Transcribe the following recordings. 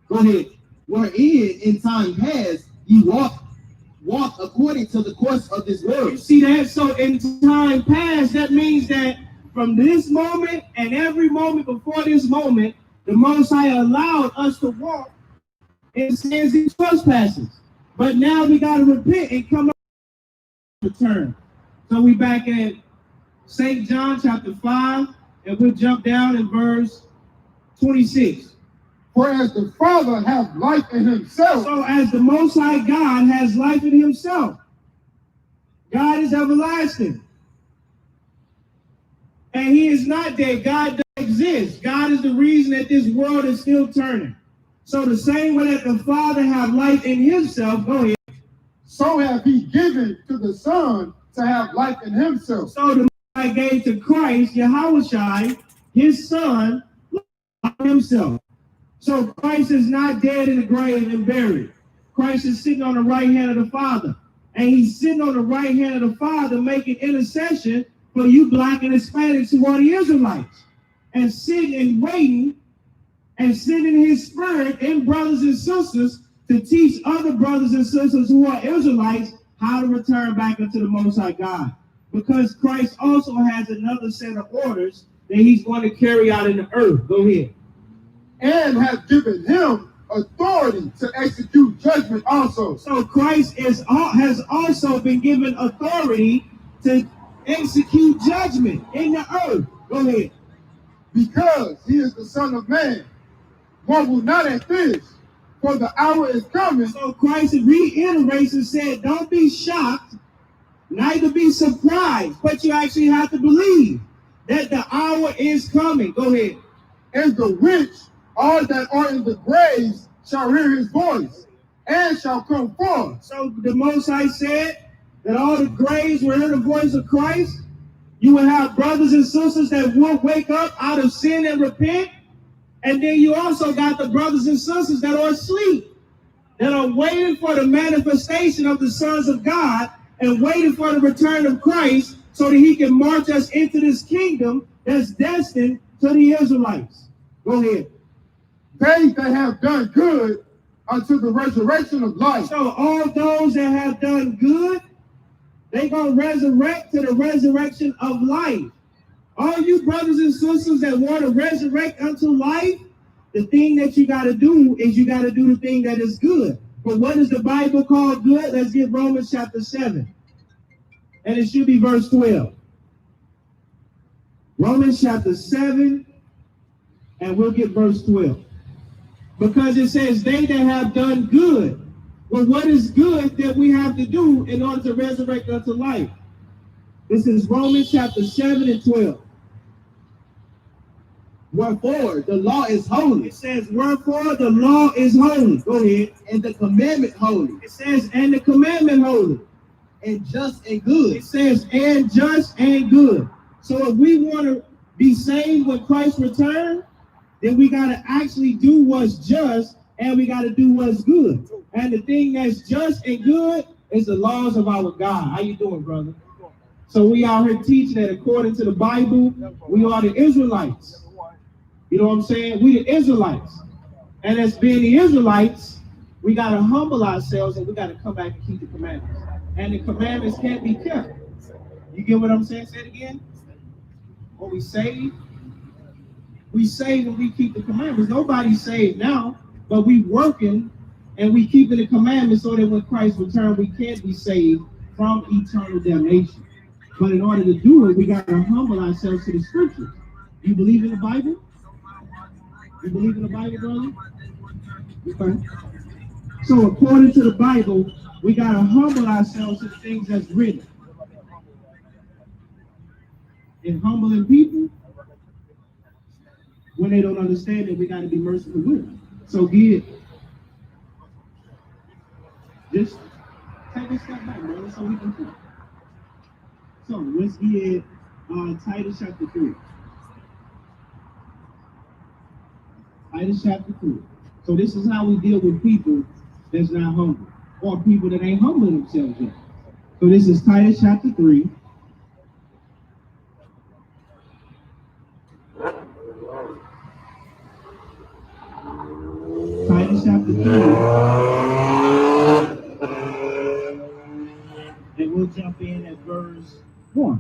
Go ahead. Wherein in time past you walk according to the course of this world. You see that? So in time past, that means that from this moment and every moment before this moment, the Most High allowed us to walk in sins and trespasses. But now we got to repent and come up with return. So we back at St. John chapter 5, and we'll jump down in verse 26. For as the Father hath life in himself. So as the Most High God has life in himself, God is everlasting. And he is not dead. God doesn't exist. God is the reason that this world is still turning. So the same way that the Father have life in himself, go ahead. So hath he given to the Son to have life in himself. So the Most High gave to Christ, Yahushua, his Son, life in himself. So Christ is not dead in the grave and buried. Christ is sitting on the right hand of the Father. And he's sitting on the right hand of the Father making intercession for you black and Hispanics who are the Israelites. And sitting and waiting and sending his spirit in brothers and sisters to teach other brothers and sisters who are Israelites how to return back unto the Most High God. Because Christ also has another set of orders that he's going to carry out in the earth. Go ahead. And hath given him authority to execute judgment also. So Christ has also been given authority to execute judgment in the earth. Go ahead. Because he is the Son of Man. Marvel not at this, for the hour is coming. So Christ reiterates and said, don't be shocked, neither be surprised, but you actually have to believe that the hour is coming. Go ahead. And the which all that are in the graves shall hear his voice, and shall come forth. So the Most High said that all the graves will hear the voice of Christ. You will have brothers and sisters that will wake up out of sin and repent. And then you also got the brothers and sisters that are asleep, that are waiting for the manifestation of the sons of God and waiting for the return of Christ so that he can march us into this kingdom that's destined to the Israelites. Go ahead. They that have done good unto the resurrection of life. So all those that have done good, they're going to resurrect to the resurrection of life. All you brothers and sisters that want to resurrect unto life, the thing that you got to do is you got to do the thing that is good. But what is the Bible called good? Let's get Romans chapter 7. And it should be verse 12. Romans chapter 7, and we'll get verse 12. Because it says, they that have done good. Well, what is good that we have to do in order to resurrect unto life? This is Romans chapter 7 and 12. Wherefore, the law is holy. It says, wherefore, the law is holy. Go ahead. And the commandment holy. It says, and the commandment holy. And just and good. It says, and just and good. So if we want to be saved when Christ returns, then we got to actually do what's just and we got to do what's good. And the thing that's just and good is the laws of our God. How you doing, brother? So we out here teaching that according to the Bible, we are the Israelites. You know what I'm saying? We the Israelites. And as being the Israelites, we got to humble ourselves and we got to come back and keep the commandments. And the commandments can't be kept. You get what I'm saying? Say it again. When we save and we keep the commandments. Nobody's saved now, but we working and we keeping the commandments so that when Christ returns, we can be saved from eternal damnation. But in order to do it, we got to humble ourselves to the scriptures. You believe in the Bible? You believe in the Bible, brother? Okay. So according to the Bible, we got to humble ourselves to the things that's written. And humbling people, when they don't understand it, we got to be merciful with them. So just take a step back, brother, so we can talk. So let's get Titus chapter 3. Titus chapter 3. So this is how we deal with people that's not humble, or people that ain't humbling themselves yet. So this is Titus chapter 3. Titus chapter 3. And we'll jump in at verse 1.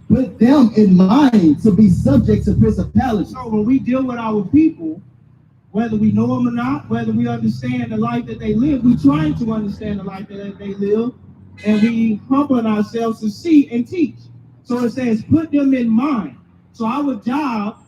Put them in mind to be subject to principalities. So when we deal with our people, whether we know them or not, whether we understand the life that they live, we try to understand the life that they live, and we humble ourselves to see and teach. So it says, put them in mind. So our job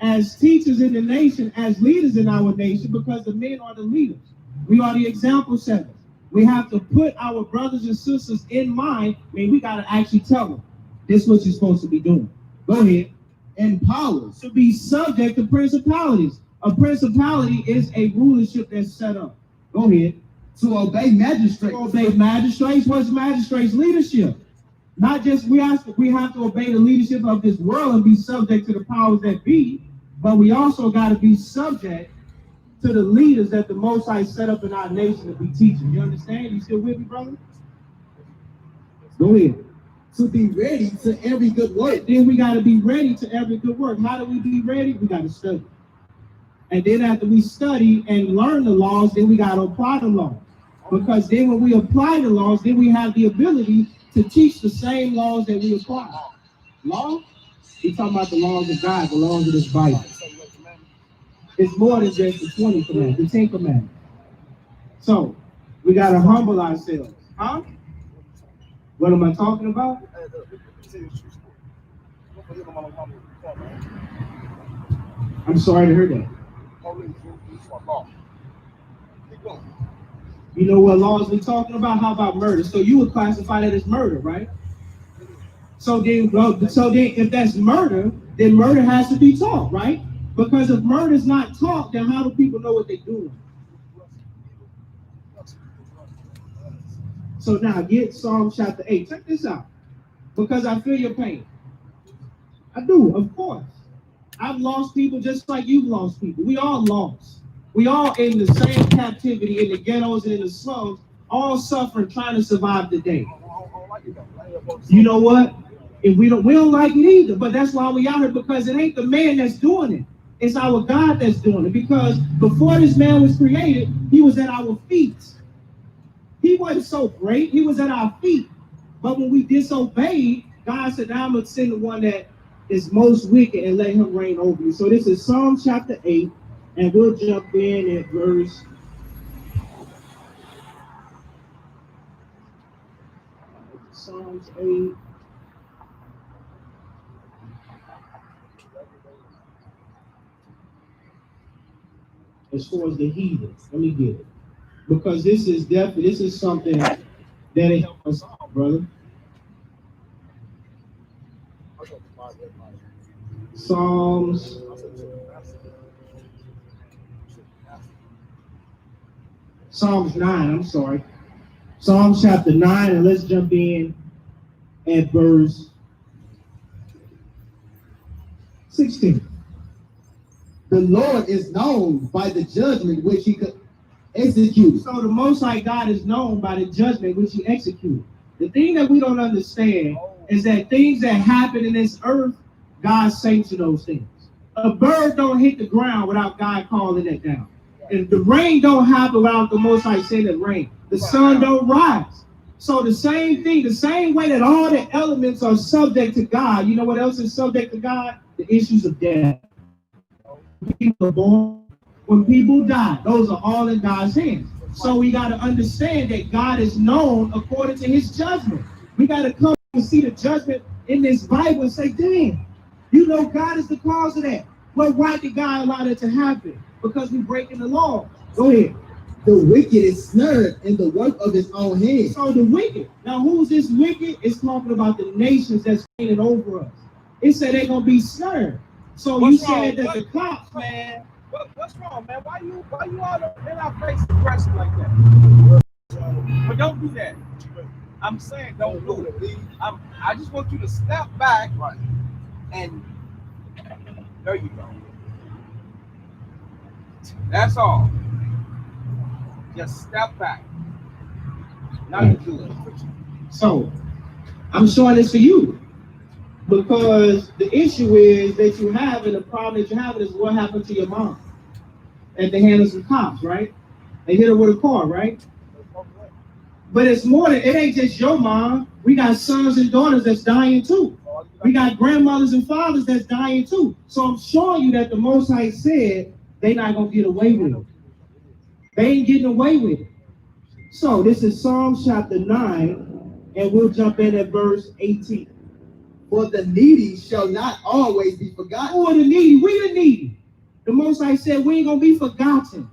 as teachers in the nation, as leaders in our nation, because the men are the leaders, we are the example setters. We have to put our brothers and sisters in mind. I mean, we got to actually tell them, this is what you're supposed to be doing. Go ahead. And powers. To be subject to principalities. A principality is a rulership that's set up. Go ahead. To obey magistrates. To obey magistrates. What's magistrates? Leadership. Not just we have to obey the leadership of this world and be subject to the powers that be, but we also got to be subject to the leaders that the Most High set up in our nation to be teaching. You understand? You still with me, brother? Go ahead. To be ready to every good work. Then we got to be ready to every good work. How do we be ready? We got to study. And then after we study and learn the laws, then we got to apply the laws. Because then when we apply the laws, then we have the ability to teach the same laws that we apply. Law? We're talking about the laws of God, the laws of this Bible. It's more than just the 20 commandments, the 10 commandments. So, we got to humble ourselves. Huh? What am I talking about? I'm sorry to hear that. You know what laws we're talking about? How about murder? So you would classify that as murder, right? So then if that's murder, then murder has to be taught, right? Because if murder is not taught, then how do people know what they're doing? So now get Psalm chapter 8. Check this out. Because I feel your pain. I do, of course. I've lost people just like you've lost people. We all lost. We all in the same captivity in the ghettos and in the slums, all suffering, trying to survive the day. You know what? If we don't like it either, but that's why we out here, because it ain't the man that's doing it. It's our God that's doing it. Because before this man was created, he was at our feet. He wasn't so great. He was at our feet. But when we disobeyed, God said, now I'm going to send the one that is most wicked and let him reign over you. So this is Psalm chapter 8, and we'll jump in at verse Psalms 8. As far as the heathen, let me get it. Because this is something that it helps us out, brother. Psalms 9, I'm sorry. Psalms chapter 9, and let's jump in at verse 16. The Lord is known by the judgment which he could execute. So the Most High God is known by the judgment which he executed. The thing that we don't understand is that things that happen in this earth, God sanctions those things. A bird don't hit the ground without God calling it down. And the rain don't happen without the Most High sending rain. The sun don't rise. So the same thing, the same way that all the elements are subject to God, you know what else is subject to God? The issues of death. People are born, when people die, those are all in God's hands. So we got to understand that God is known according to his judgment. We got to come and see the judgment in this Bible and say, damn, you know God is the cause of that. Well, why did God allow that to happen? Because we're breaking the law. Go ahead. The wicked is snared in the work of his own hands. So the wicked. Now, who's this wicked? It's talking about the nations that's reigning over us. It said they're going to be snared. So you said that the cops, man. What's wrong, man? Why you all in our face aggressive like that? But don't do that. I'm saying don't do it. I just want you to step back, right? And there you go. That's all. Just step back. Now you do it. So I'm showing this to you. Because the issue is that you have, and the problem that you have is what happened to your mom. at the hand of some cops, right? They hit her with a car, right? But it's more than, it ain't just your mom. We got sons and daughters that's dying too. We got grandmothers and fathers that's dying too. So I'm showing you that the Most High said they not gonna get away with it. They ain't getting away with it. So this is Psalm chapter 9, and we'll jump in at verse 18. For the needy shall not always be forgotten. Who are the needy? We the needy. The Most High said we ain't gonna be forgotten.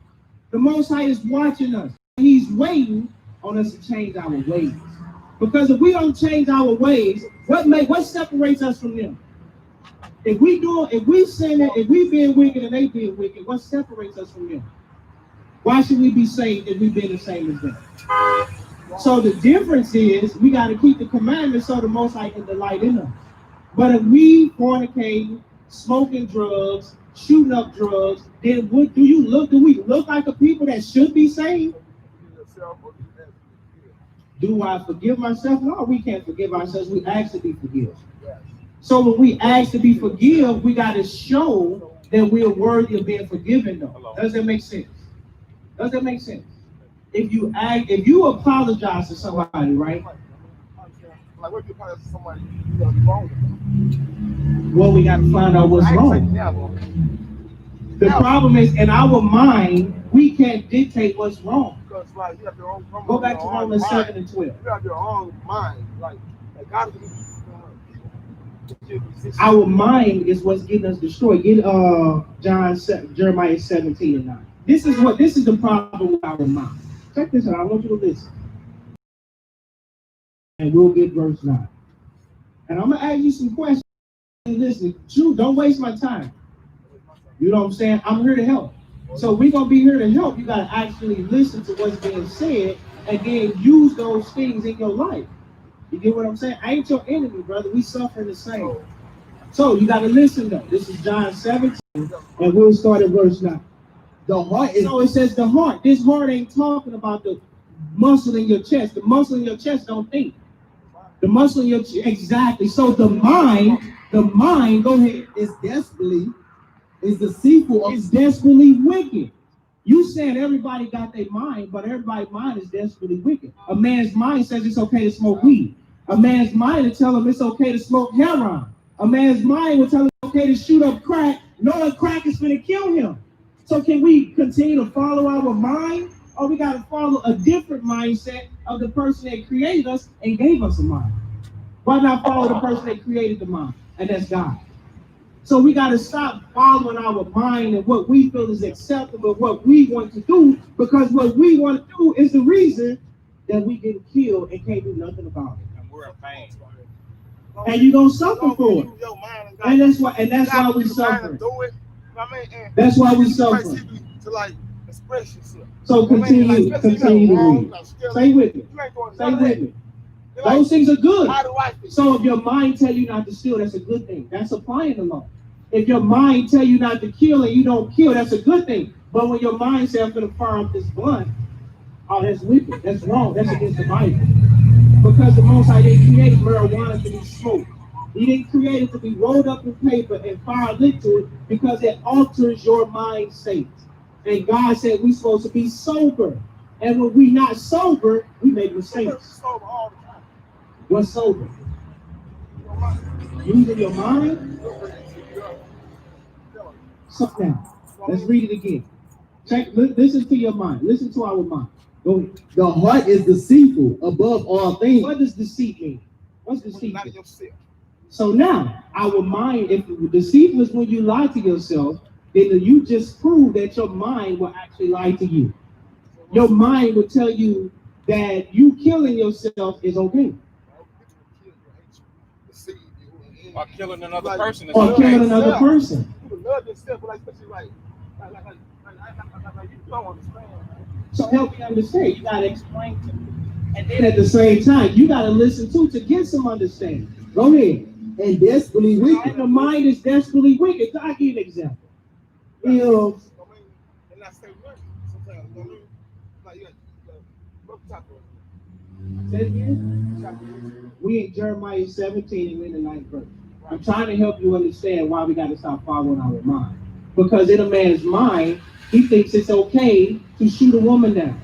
The Most High is watching us. He's waiting on us to change our ways. Because if we don't change our ways, what separates us from them? If we sinning, if we being wicked and they being wicked, what separates us from them? Why should we be saved if we been the same as them? So the difference is we got to keep the commandments so the Most High can delight in us. But if we fornicating, smoking drugs, shooting up drugs, then what do you look? Do we look like the people that should be saved? Do I forgive myself? No, we can't forgive ourselves. We ask to be forgiven. So when we ask to be forgiven, we got to show that we are worthy of being forgiven, though. Does that make sense? Does that make sense? If you apologize to somebody, right? Like, what if you apologize to somebody you wrong? Well, we got to find out what's wrong. The problem is, in our mind, we can't dictate what's wrong. Because, like, you have your own. Go back to Romans 7 and 12. You have your own mind. Like God is. Our mind is what's getting us destroyed. Get Jeremiah 17 and 9. This is the problem with our mind. Check this out. I want you to listen. And we'll get verse 9. And I'm gonna ask you some questions. Listen, true, don't waste my time. You know what I'm saying? I'm here to help. So we're gonna be here to help. You gotta actually listen to what's being said and then use those things in your life. You get what I'm saying? I ain't your enemy, brother. We suffer the same. So you gotta listen though. This is John 17, and we'll start at verse 9. The heart is. So it says the heart. This heart ain't talking about the muscle in your chest. The muscle in your chest don't think. The muscle in your chest, exactly. So the mind, go ahead. Is deceitful. It's desperately wicked. You saying everybody got their mind, but everybody's mind is desperately wicked. A man's mind says it's okay to smoke weed. A man's mind will tell him it's okay to smoke heroin. A man's mind will tell him it's okay to shoot up crack, knowing crack is going to kill him. So can we continue to follow our mind, or we got to follow a different mindset of the person that created us and gave us a mind? Why not follow the person that created the mind, and that's God? So we got to stop following our mind and what we feel is acceptable, what we want to do, because what we want to do is the reason that we get killed and can't do nothing about it. And we're in pain. And you're going to suffer for it. And that's why we suffer. That's why we suffer. To like express yourself. So continue to read. Stay with me. Stay with me. Those things are good. So if your mind tell you not to steal, that's a good thing. That's applying the law. If your mind tell you not to kill and you don't kill, that's a good thing. But when your mind says I'm going to fire up this blunt, oh, that's wicked. That's wrong. That's against the Bible. Because the Most High didn't create marijuana to be smoked. He didn't create it to be rolled up in paper and fire lit to it, because it alters your mind state. And God said we're supposed to be sober. And when we're not sober, we make mistakes. What's sober? Using your mind? So now, let's read it again. Listen to your mind. Listen to our mind. Go ahead. The heart is deceitful above all things. What does deceit mean? What's deceit mean? So now, our mind, if deceit is when you lie to yourself, then you just prove that your mind will actually lie to you. Your mind will tell you that you killing yourself is okay. Or killing another person. Or killing another person. So help me understand. You got to explain to me. And then at the same time, you got to listen to get some understanding. Go ahead. And desperately wicked. And the mind is desperately wicked. I'll give you an example. We in Jeremiah 17 and we're in the 9th verse. I'm trying to help you understand why we got to stop following our mind. Because in a man's mind, he thinks it's okay to shoot a woman down.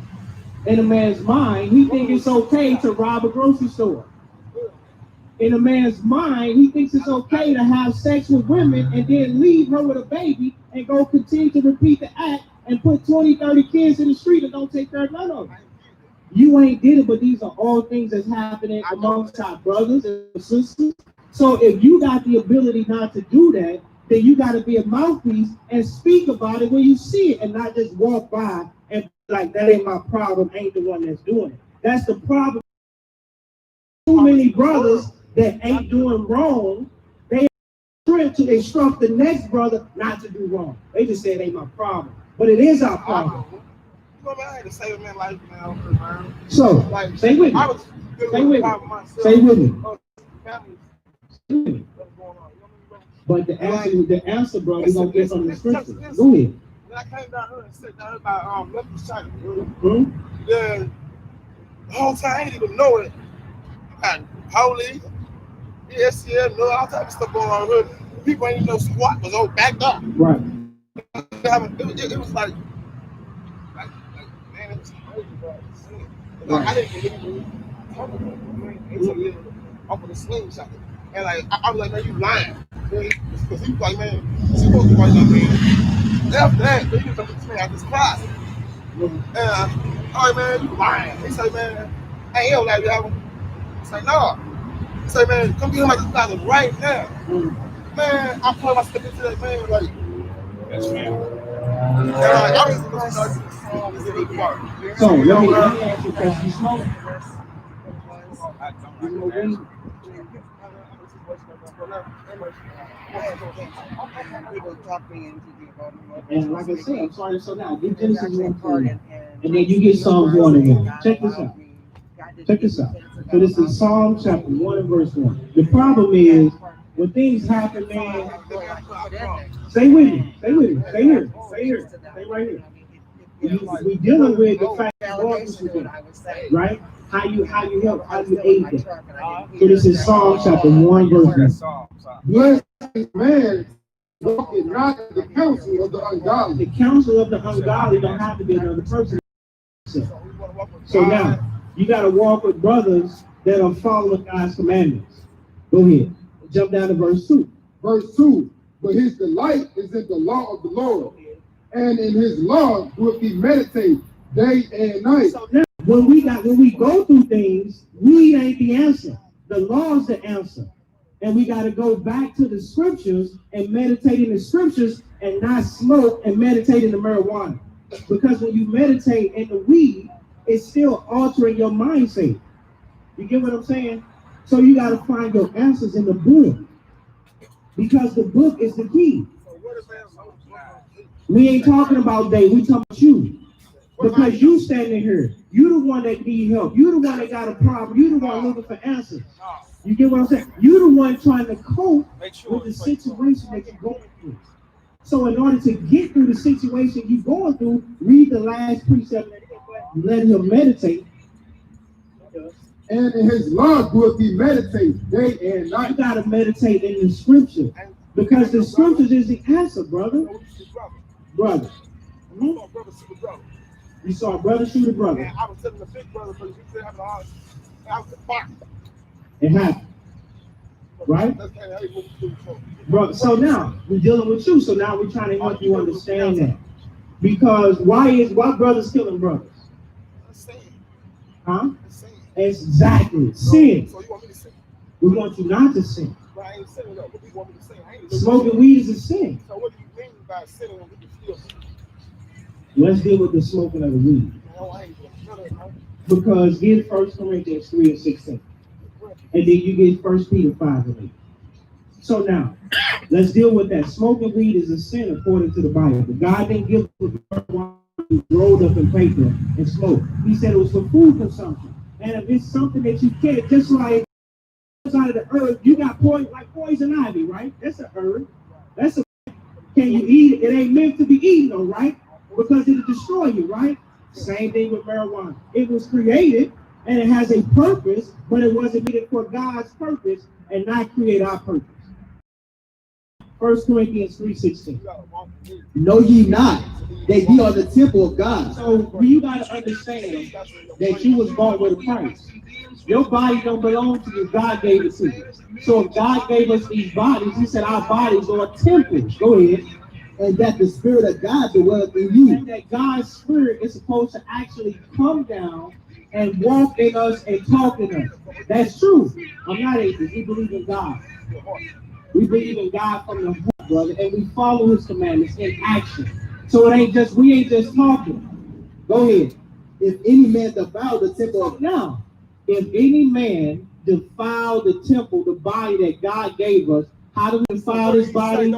In a man's mind, he thinks it's okay to rob a grocery store. In a man's mind, he thinks it's okay to have sex with women and then leave her with a baby and go continue to repeat the act and put 20, 30 kids in the street and don't take care of none of them. You ain't did it, but these are all things that's happening amongst our brothers and sisters. So if you got the ability not to do that, then you got to be a mouthpiece and speak about it when you see it and not just walk by and be like, that ain't my problem, ain't the one that's doing it. That's the problem. Too many brothers that ain't doing wrong, they trying to instruct the next brother not to do wrong. They just say it ain't my problem. But it is our problem. I had to save a man life now, man. So, Like, stay with me. Stay with me. Stay with me. But the answer, bro, we're gonna get from the scripture. Go ahead. When I came down here and sat down here by left side, Hmm? the whole time I didn't even know it. You got police, ESCL, all type of stuff going on here. People ain't even know squat was all backed up. Right. It was like, man, it was crazy, bro. Like, I didn't believe it. Until you open the slingshot. And like, I was like, man, you lying. Because he was like, man, she supposed to be like, man, after that, man, you come to me out this class. And I'm like, man, you lying. He said, man, I ain't like that. He's like, no. He said, man, come get him like this class right now. Man, I put myself into that man, like, that's man. And I was So let me ask you a question. You smoke? You know weed? And like I said, I'm sorry to slow down. Get Genesis 1:4, and then you get Psalms 1 again. Check this out. Check this out. So this is Psalm chapter 1 and verse 1. The problem is when things happen, man. Stay with me. Stay with me. Stay here. Stay here. Stay right here. We dealing with the fact that right? How you help, how you aid them. So this is Psalm chapter 1 verse 1. Blessed is man walking not in the counsel of the ungodly. The counsel of the ungodly don't have to be another person. So now you got to walk with brothers that are following God's commandments. Go ahead. Jump down to verse 2. Verse 2. But his delight is in the law of the Lord, and in his law will he meditate day and night. So now, when we go through things, we ain't the answer. The law's the answer. And we got to go back to the scriptures and meditate in the scriptures and not smoke and meditate in the marijuana. Because when you meditate in the weed, it's still altering your mindset. You get what I'm saying? So you got to find your answers in the book. Because the book is the key. We ain't talking about they, we talking about you. Because you standing here, you the one that need help. You the one that got a problem. You the one looking for answers. You get what I'm saying? You the one trying to cope with the situation that you're going through. So in order to get through the situation you're going through, read the last precept, let him meditate. And in his law will he meditate day and night. You gotta meditate in the scripture. Because the scriptures is the answer, brother. Brother. You saw a brother shoot a brother. I was telling the big brother, but he said having a heart. I was box. It happened. Right? Bro, so now we're dealing with you. So now we're trying to help you understand that. Because why brothers killing brothers? Huh? Exactly. Sin. So you want me to sin? We want you not to sin. But I ain't sinning though. What do you want me to sin? I ain't Smoking weed is a sin. So what do you mean by sinning when we can still sin? Let's deal with the smoking of the weed. No, I ain't doing none of it, man. Because get 1 Corinthians 3 and 16. And then you get 1 Peter 5 and 8. So now, let's deal with that. Smoking weed is a sin according to the Bible. God didn't give us rolled up in paper and smoke. He said it was for food consumption. And if it's something that you can't, just like out of the earth, you got poison ivy, right? That's a herb. That's a. Can you eat it? It ain't meant to be eaten, though, right? Because it'll destroy you, right? Same thing with marijuana. It was created and it has a purpose, but it wasn't needed for God's purpose and not create our purpose. 1 Corinthians 3:16. You gotta walk in it. Know ye not that ye are the temple of God? So you got to understand that you was bought with a price. Your body don't belong to you. God gave it to you. So if God gave us these bodies, he said our bodies are temples. Go ahead. And that the Spirit of God dwelleth in you. And that God's Spirit is supposed to actually come down and walk in us and talk in us. That's true. I'm not atheist. We believe in God. We believe in God from the heart, brother, and we follow his commandments in action. So we ain't just talking. Go ahead. If any man defile the temple of Now, if any man defile the temple, the body that God gave us, how do we defile this body?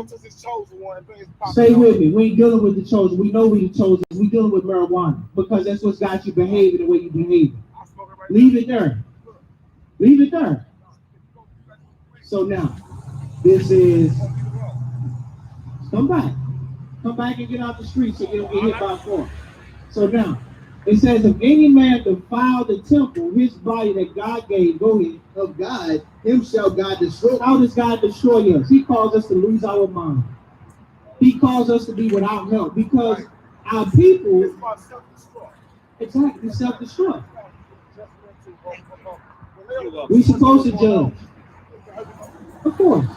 Stay with me. We ain't dealing with the chosen. We know we the chosen. We dealing with marijuana because that's what's got you behaving the way you behaving. Leave it there. Leave it there. So now, this is come back and get out the street so you don't get hit by a car. So now, it says, if any man defile the temple, his body that God gave, go ahead, of God, him shall God destroy. how does God destroy us? He calls us to lose our mind. He calls us to be without help because our people, exactly, self-destruct. We supposed to judge. Of course.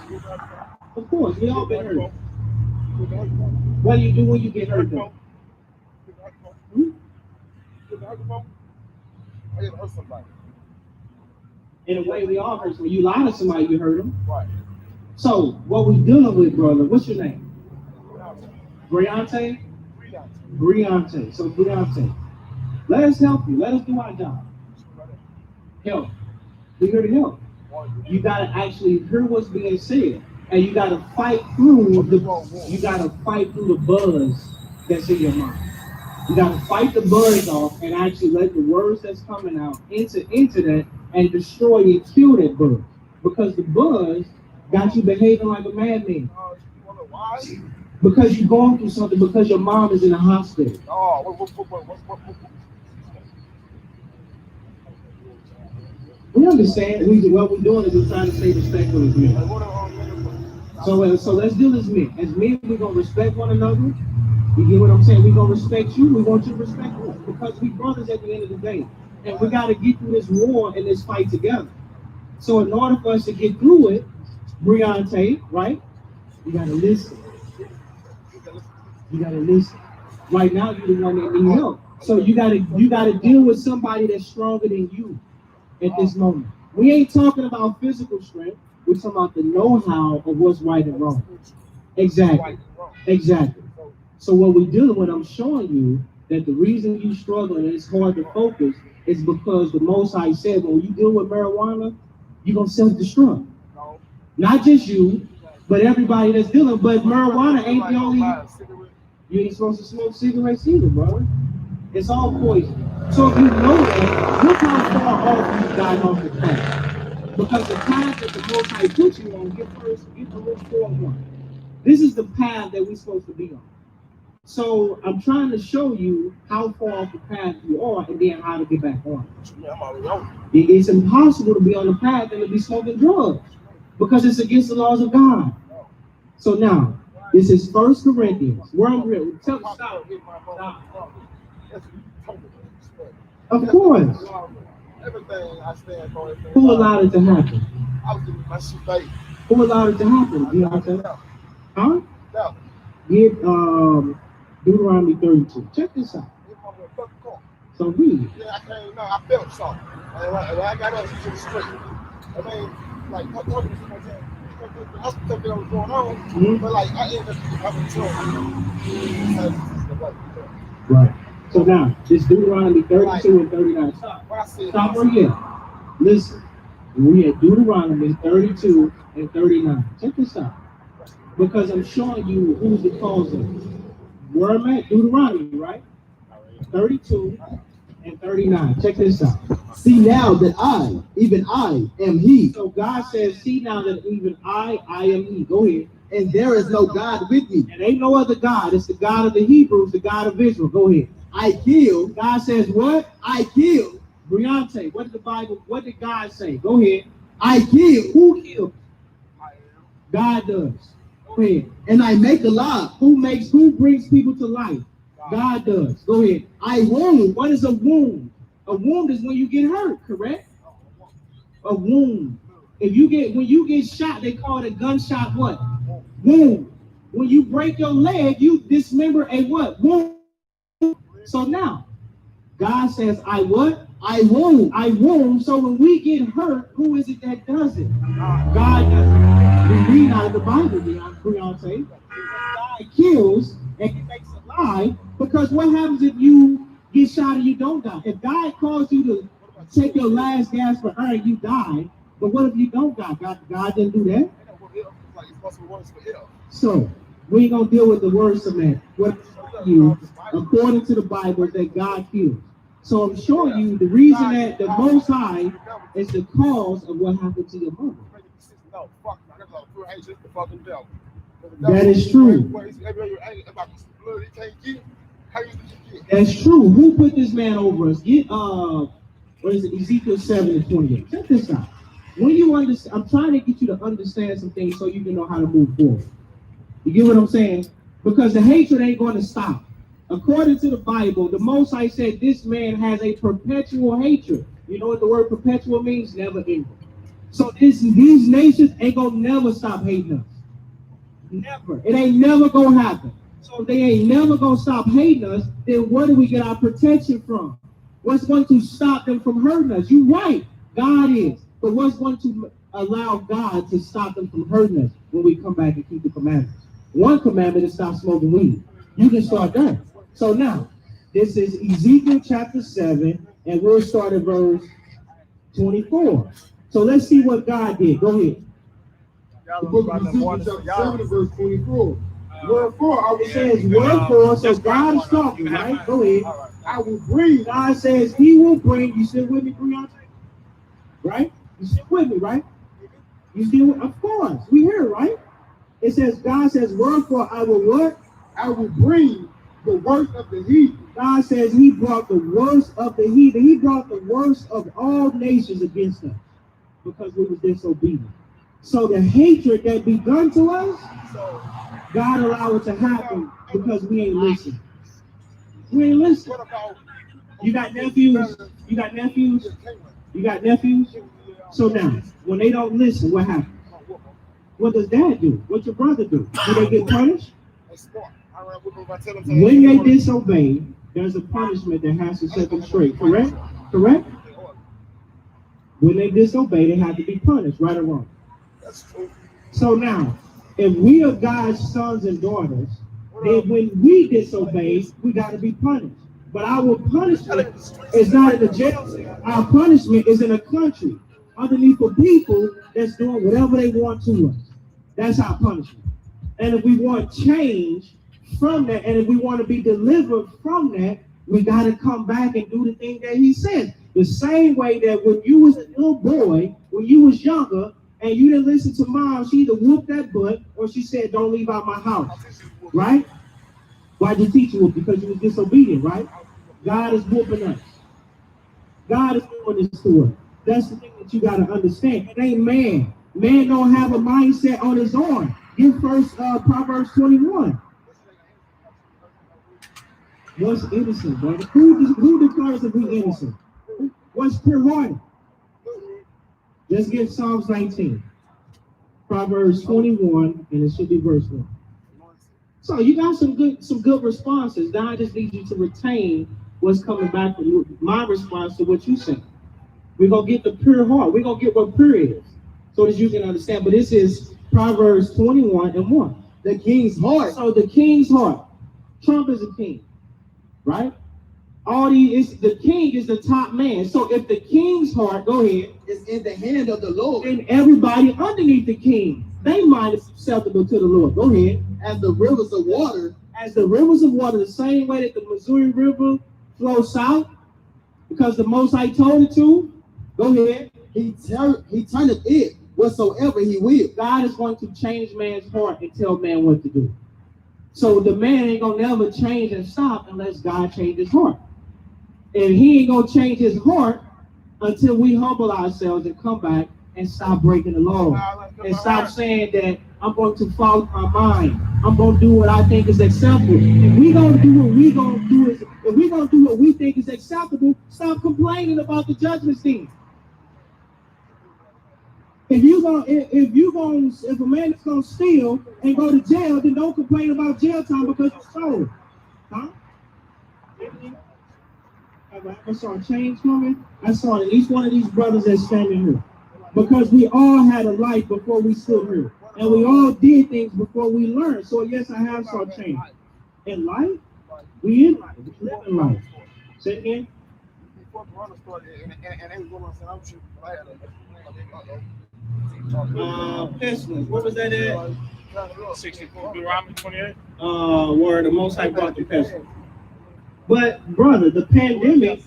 Of course, we all been hurt. What do you do when you get hurt though? I didn't hurt somebody. In a way, we all hurt somebody. You lie to somebody, you hurt them. Right. So, what we dealing with, brother, what's your name? Briante? Briante. So, Briante, let us help you. Let us do our job. Help. We're here to help. You got to actually hear what's being said. And you got to fight through the buzz that's in your mind. You got to fight the buzz off and actually let the words that's coming out into that and destroy and kill that buzz. Because the buzz got you behaving like a madman. Because you're going through something, because your mom is in the hospital. We understand. What we're doing is we're trying to stay respectful as men. So let's deal as men. As men, we're going to respect one another. You get what I'm saying? We're going to respect you. We want you to respect us because we brothers at the end of the day. And we got to get through this war and this fight together. So in order for us to get through it, Briante, right? You got to listen. You got to listen. Right now, you're the one that needs help. So you got to deal with somebody that's stronger than you at this moment. We ain't talking about physical strength. We're talking about the know-how of what's right and wrong. Exactly. Exactly. So what we're dealing with, I'm showing you that the reason you struggle and it's hard to focus is because the Most High said when you deal with marijuana, you're going to self-destruct. Not just you, but everybody that's dealing. But marijuana ain't the only. You ain't supposed to smoke cigarettes either, brother. It's all poison. So if you know that, look how far off you got off the path. Because the path that the Most High put you on, get the little forward one. This is the path that we're supposed to be on. So I'm trying to show you how far off the path you are and then how to get back on. It's impossible to be on the path and to be smoking drugs because it's against the laws of God. So now, this is 1 Corinthians. Where I'm real. Stop. Of course. Everything I stand for. Who allowed it to happen? I was giving my shit back. Who allowed it to happen? You know what I'm saying? Huh? No. Get Deuteronomy 32. Check this out. So read. Yeah, I came. No, I felt something. And when I got up to the street, I mean, like talking to somebody, I was something that was going on, but like I ended up having trouble. Right. So now, this Deuteronomy 32 and 39. Stop right here. Listen. We at Deuteronomy 32 and 39. Check this out. Because I'm showing you who's the cause of it. Where I'm at, Deuteronomy, right? 32 and 39. Check this out. See now that I, even I, am he. So God says, see now that even I am he. Go ahead. And there is no God with me. And ain't no other God. It's the God of the Hebrews, the God of Israel. Go ahead. I kill. God says what? I kill. Briante, what did God say? Go ahead. I kill. Who killed? God does. Go ahead. And I make alive. Who brings people to life? God does. Go ahead. I wound. What is a wound? A wound is when you get hurt, correct? A wound. When you get shot, they call it a gunshot what? Wound. When you break your leg, you dismember a what? Wound. So now, God says, I what? I wound. I wound. So when we get hurt, who is it that does it? God does it. We read out of the Bible, Beyonce. God kills and he makes alive, because what happens if you get shot and you don't die? If God calls you to take your last gasp for air, you die. But what if you don't die? God didn't do that. So we ain't gonna deal with the words of man. What you, according to the Bible, that God kills. So I'm showing you the reason that the Most High is the cause of what happened to your mother. That is true. That's true. Who put this man over us? Get what is it? Ezekiel 7:28. Check this out. When you understand, I'm trying to get you to understand some things so you can know how to move forward. You get what I'm saying? Because the hatred ain't going to stop. According to the Bible, the Most High said this man has a perpetual hatred. You know what the word perpetual means? Never ending. So these nations ain't gonna never stop hating us. Never. It ain't never gonna happen. So if they ain't never gonna stop hating us, then where do we get our protection from? What's going to stop them from hurting us? You're right, God is. But what's going to allow God to stop them from hurting us when we come back and keep the commandments? One commandment is stop smoking weed. You can start there. So now, this is Ezekiel chapter 7, and we'll start at verse 24. So let's see what God did. Go ahead. The book of Ezekiel chapter 7, verse 24. Wherefore, I will say, Wherefore, so God is talking, right? Go ahead. I will bring. God says he will bring. You still with me, Beyonce? Right? You still with me, right? You still, of course. We hear, right? It says, God says, wherefore I will what? I will bring the worst of the heathen. God says he brought the worst of the heathen. He brought the worst of all nations against us because we were disobedient. So the hatred that begun to us, God allowed it to happen because we ain't listening. We ain't listening. You got nephews? You got nephews? You got nephews? So now, when they don't listen, what happens? What does dad do? What your brother do? Do they get punished? When they disobey, there's a punishment that has to set them straight. Correct? Correct? When they disobey, they have to be punished, right or wrong? So now, if we are God's sons and daughters, then when we disobey, we got to be punished. But our punishment is not in the jail cell. Our punishment is in a country underneath the people that's doing whatever they want to us. That's our punishment. And if we want change from that, and if we want to be delivered from that, we got to come back and do the thing that he said. The same way that when you was a little boy, when you was younger, and you didn't listen to mom, she either whooped that butt or she said, don't leave out my house. Right? Why'd your teacher whoop? Because you was disobedient, right? God is whooping us. God is doing this to us. That's the thing that you got to understand. It ain't man. Man don't have a mindset on his own. Get first Proverbs 21. What's innocent, brother? Who declares to be innocent? What's pure-hearted? Let's get Psalms 19. Proverbs 21, and it should be verse 1. So you got some good responses. Now I just need you to retain what's coming back from you. My response to what you said. We're going to get the pure heart. We're going to get what pure is so that you can understand. But this is Proverbs 21 and 1. The king's heart. So the king's heart. Trump is a king, right? The king is the top man. So if the king's heart, go ahead, is in the hand of the Lord, then everybody underneath the king, they mind is acceptable to the Lord. Go ahead. as the rivers of water, As the rivers of water, the same way that the Missouri River flows south, because the Most High told it to. Go ahead. he turneth it whatsoever he will. God is going to change man's heart and tell man what to do. So the man ain't gonna never change and stop unless God changes his heart. And he ain't gonna change his heart until we humble ourselves and come back and stop breaking the law. And stop saying that I'm going to follow my mind. I'm going to do what I think is acceptable. If we gonna do what we gonna do is, if we gonna do what we think is acceptable, stop complaining about the judgment scene. If a man is gonna steal and go to jail, then don't complain about jail time because you stole. Huh? I saw a change coming. I saw at least one of these brothers that's standing here. Because we all had a life before we stood here. And we all did things before we learned. So yes, I have saw change. In life, we in life. We live in life. Say it again. Before Corona started, and they was going on, I'm shooting. Pestilence. What was that at? 64, Deuteronomy 28. Where the Most High brought the pestilence. But brother, the pandemic,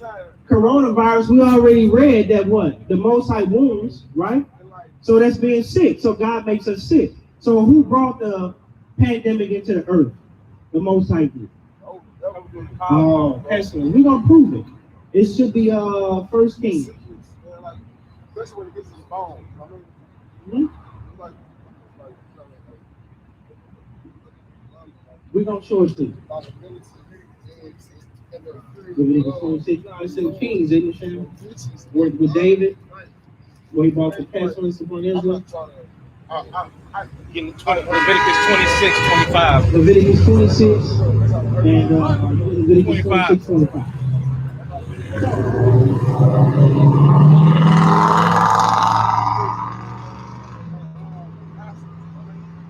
coronavirus, we already read that what? The Most High wounds, right? So that's being sick. So God makes us sick. So who brought the pandemic into the earth? The Most High did. Oh, pestilence. We're gonna prove it. It should be 1 Kings. Especially when it gets his bones. We're gonna show it to you. Leviticus 26, it's in Kings, isn't it? With David, where he brought the pestilence upon Israel. Leviticus 26, 25. Leviticus 26 and Leviticus 26, 25.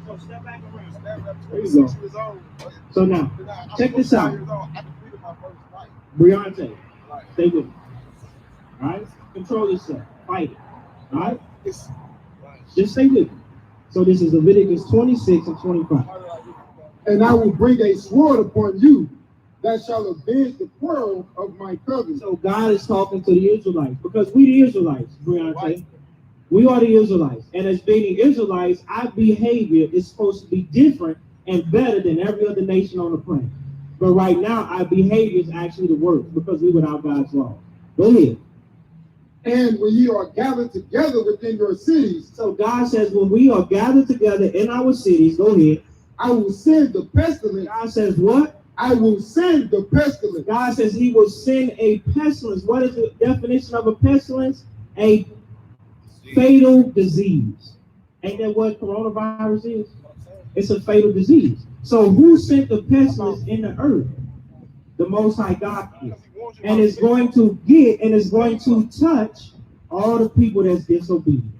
So step back around. There you go. So now, check this out. Briante, stay with me. All right? Control yourself. Fight it. All right? Just stay with me. So this is Leviticus 26 and 25. And I will bring a sword upon you that shall avenge the quarrel of my covenant. So God is talking to the Israelites because we the Israelites, Briante. We are the Israelites. And as being Israelites, our behavior is supposed to be different and better than every other nation on the planet. But right now, our behavior is actually the worst because we're without God's law. Go ahead. And when ye are gathered together within your cities, So God says, when we are gathered together in our cities, go ahead. I will send the pestilence. God says what? I will send the pestilence. God says he will send a pestilence. What is the definition of a pestilence? A fatal disease. Ain't that what coronavirus is? It's a fatal disease. So who sent the pestilence in the earth? The Most High God did. And it's going to touch all the people that's disobedient.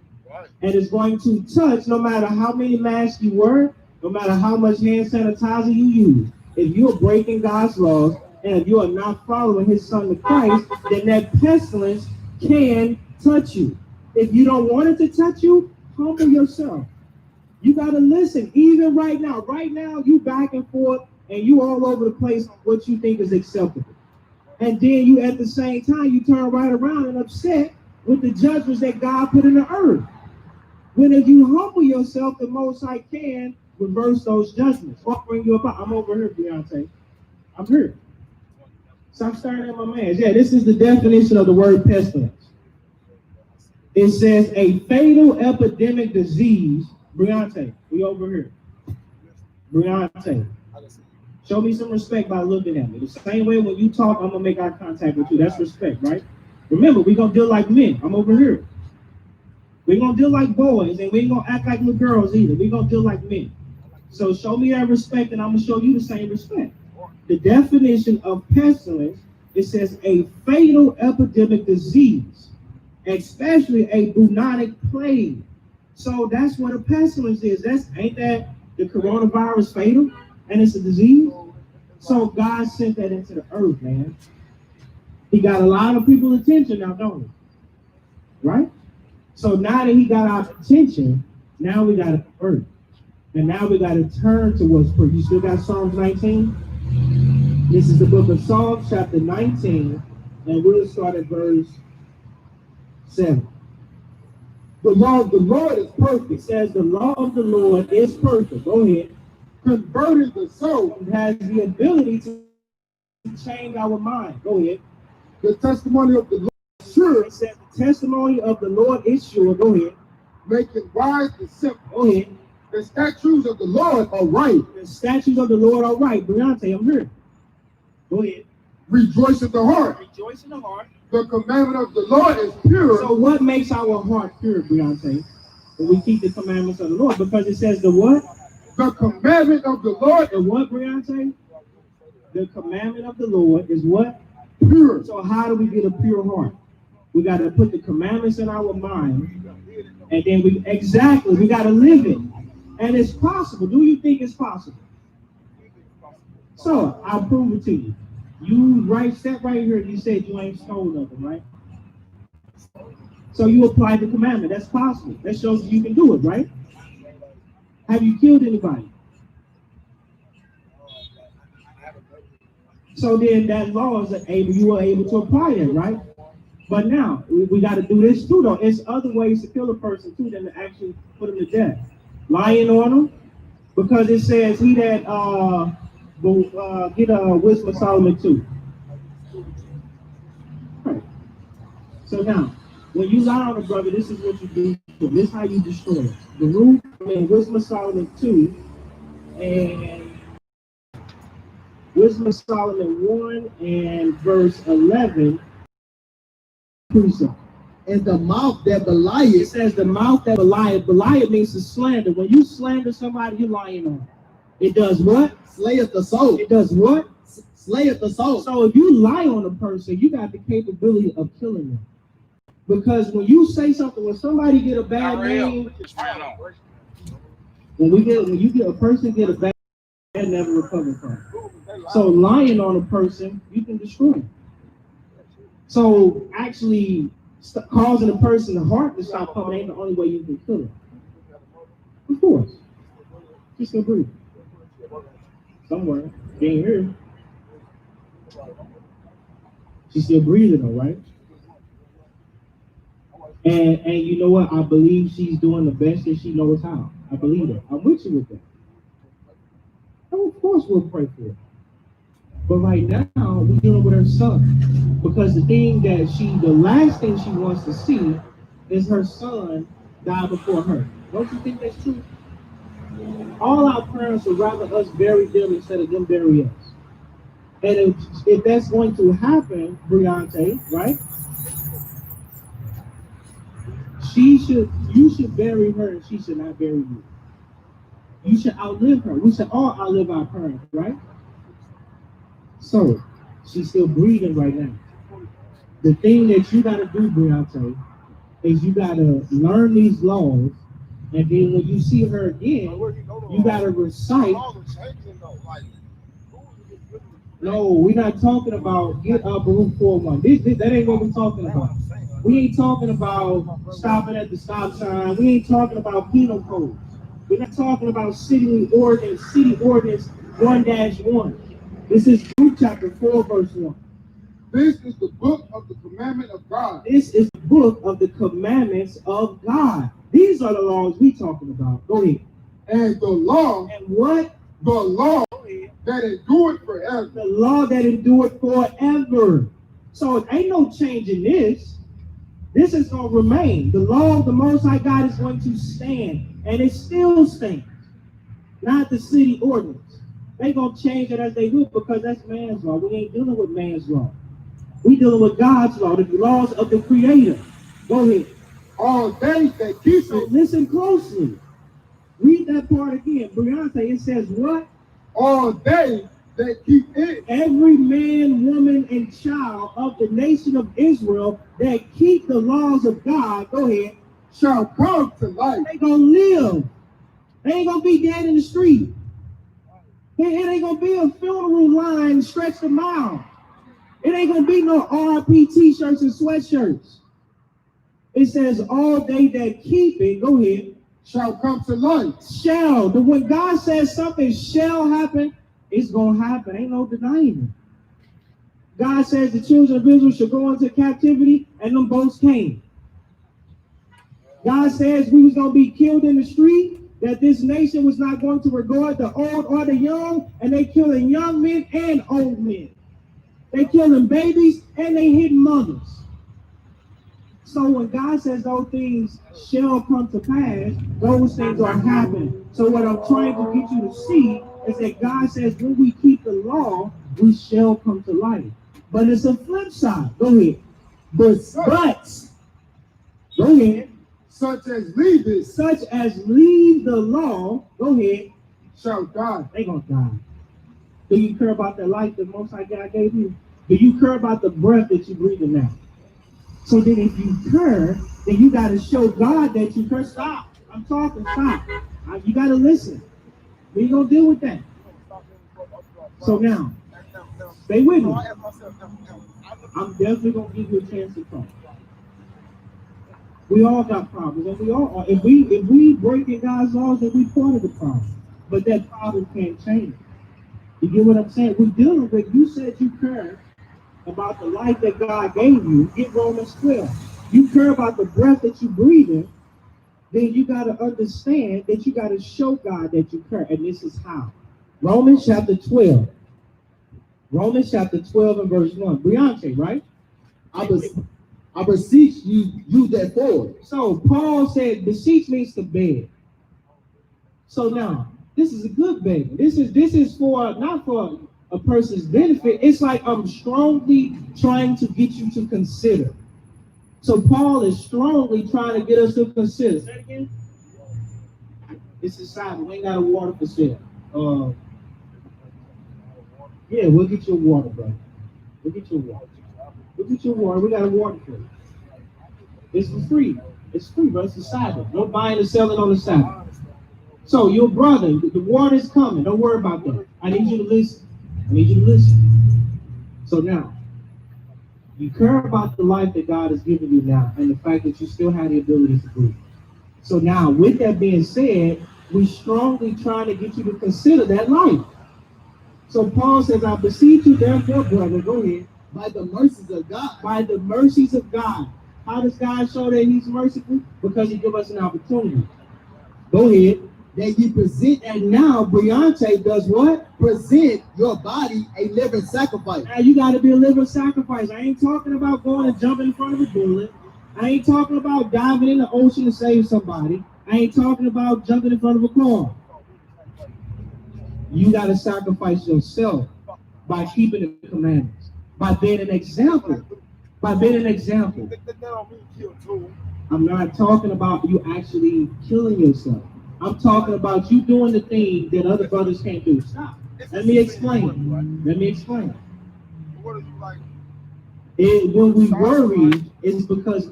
And it's going to touch no matter how many masks you wear, no matter how much hand sanitizer you use. If you're breaking God's laws and if you are not following his son, the Christ, then that pestilence can touch you. If you don't want it to touch you, humble yourself. You got to listen. Even right now, you back and forth and you all over the place on what you think is acceptable. And then you, at the same time, you turn right around and upset with the judgments that God put in the earth. When if you humble yourself, the Most High can reverse those judgments. I'll bring you up. I'm over here, Beyonce. I'm here. Stop staring at my man. Yeah, this is the definition of the word pestilence. It says a fatal epidemic disease. Briante, we over here. Briante, show me some respect by looking at me. The same way when you talk, I'm going to make eye contact with you. That's respect, right? Remember, we're going to deal like men. I'm over here. We're going to deal like boys, and we ain't going to act like little girls either. We're going to deal like men. So show me that respect, and I'm going to show you the same respect. The definition of pestilence, it says a fatal epidemic disease, especially a bubonic plague. So that's what a pestilence is. Ain't that the coronavirus fatal? And it's a disease? So God sent that into the earth, man. He got a lot of people's attention now, don't he? Right? So now that he got our attention, now we got to earth. And now we got to turn to what's true. You still got Psalms 19? This is the book of Psalms, chapter 19, and we'll start at verse 7. The law of the Lord is perfect. It says the law of the Lord is perfect. Go ahead. Converting the soul. It has the ability to change our mind. Go ahead. The testimony of the Lord is Sure. sure. It says the testimony of the Lord is sure. Go ahead. make it wise and simple. Go ahead. The statutes of the Lord are right. The statutes of the Lord are right. Briante, I'm here. Go ahead. Rejoice in the heart. Rejoice in the heart. The commandment of the Lord is pure. So what makes our heart pure, Briante? When we keep the commandments of the Lord, because it says the what? The commandment of the Lord The what, Briante? The commandment of the Lord is what? is pure. So how do we get a pure heart? We got to put the commandments in our mind, and then we got to live it. And it's possible. Do you think it's possible? So I'll prove it to you. You step right here, you said you ain't stole nothing, right? So you applied the commandment. That's possible. That shows you can do it, right? Have you killed anybody? So then that law you were able to apply it, right? But now we got to do this too, though. It's other ways to kill a person too than to actually put him to death. Lying on him, because it says he that get Wisdom of Solomon 2. Right. So now, when you lie on a brother, this is what you do. This is how you destroy it. The rule in Wisdom of Solomon 2 and Wisdom of Solomon 1 and verse 11. And the mouth that belieth. It says the mouth that belieth. Belieth means to slander. When you slander somebody, you're lying on. It does what? Slayeth the soul. It does what? Slayeth the soul. So if you lie on a person, you got the capability of killing them. Because when you say something, when somebody get a bad name, when you get a person get a bad name, they never recover from. So lying on a person, you can destroy them. So actually causing a person's heart to stop pumping ain't the only way you can kill it. Of course. She's still breathing. Somewhere. She ain't here. She's still breathing though, right? And you know what? I believe she's doing the best that she knows how. I believe it. I'm with you with that. And of course we'll pray for her. But right now, we're dealing with her son. Because the last thing she wants to see is her son die before her. Don't you think that's true? All our parents would rather us bury them instead of them bury us. And if that's going to happen, Briante, right? You should bury her and she should not bury you. You should outlive her. We should all outlive our parents, right? So, she's still breathing right now. The thing that you got to do, Briante, is you got to learn these laws, and then when you see her again, you got to recite. No, we're not talking about get up Baruch 4:1. That ain't what we're talking about. We ain't talking about stopping at the stop sign. We ain't talking about penal codes. We're not talking about city ordinance 1-1. This is Luke chapter 4, verse 1. This is the book of the commandment of God. This is the book of the commandments of God. These are the laws we talking about. Go ahead. And the law. And what? The law that endured forever. The law that endured forever. So ain't no change in this. This is going to remain. The law of the Most High God is going to stand. And it still stands. Not the city ordinance. They going to change it as they will because that's man's law. We ain't dealing with man's law. We dealing with God's law, the laws of the Creator. Go ahead. All they that keep So it. listen closely. Read that part again. Briante, it says what? All they that keep it. Every man, woman, and child of the nation of Israel that keep the laws of God, go ahead, shall come to life. they gonna live. They ain't gonna be dead in the street. It ain't gonna be a funeral line stretched a mile. It ain't gonna be no RP t-shirts and sweatshirts. It says all they that keep it, go ahead, shall come to life. Shall. When God says something shall happen, it's gonna happen. Ain't no denying it. God says the children of Israel should go into captivity, and them boats came. God says we was gonna be killed in the street, that this nation was not going to regard the old or the young, and they killing young men and old men. They killing babies and they hitting mothers. So when God says those things shall come to pass, those things are happening. So what I'm trying to get you to see is that God says when we keep the law, we shall come to life. But it's a flip side. Go ahead. But go ahead. Such as leave it Such as leave the law, go ahead, shall die. they gonna die. Do you care about the life that Most High God gave you? Do you care about the breath that you're breathing now? So then if you care, then you got to show God that you care. Stop. I'm talking. Stop. You got to listen. We ain't going to deal with that. So now, stay with me. I'm definitely going to give you a chance to talk. We all got problems. And we all are. If we breaking God's laws, then we part of the problem. But that problem can't change. You get what I'm saying? We're dealing with, you said you care about the life that God gave you. Get Romans 12. You care about the breath that you breathe in, then you got to understand that you got to show God that you care. And this is how. Romans chapter 12. Romans chapter 12 and verse 1. Briante, right? I beseech you therefore. So Paul said beseech means to beg. So now, this is a good begging. This is for not for a person's benefit. It's like I'm strongly trying to get you to consider. So Paul is strongly trying to get us to consider. Say that again. This is Simon. We ain't got a water for sale. Yeah, we'll get you a water, brother. We'll get you a water. We'll get you a water. We got a water for you. It's for free. It's free, bro. It's a Sabbath. No buying and selling on the Sabbath. So your brother, the water's coming. Don't worry about that. I need you to listen. I need you to listen. So now, you care about the life that God has given you now and the fact that you still have the ability to breathe. So now, with that being said, we strongly trying to get you to consider that life. So Paul says, I beseech you therefore, brother, go ahead. By the mercies of God. By the mercies of God. How does God show that he's merciful? Because he gives us an opportunity. Go ahead. That you present, And now Briante does what? present your body a living sacrifice. Now you got to be a living sacrifice. I ain't talking about going and jumping in front of a bullet. I ain't talking about diving in the ocean to save somebody. I ain't talking about jumping in front of a car. You got to sacrifice yourself by keeping the commandments, by being an example. By being an example. I'm not talking about you actually killing yourself. I'm talking about you doing the thing that other brothers can't do. Stop. Let me explain. Let me explain. When we worry, it's because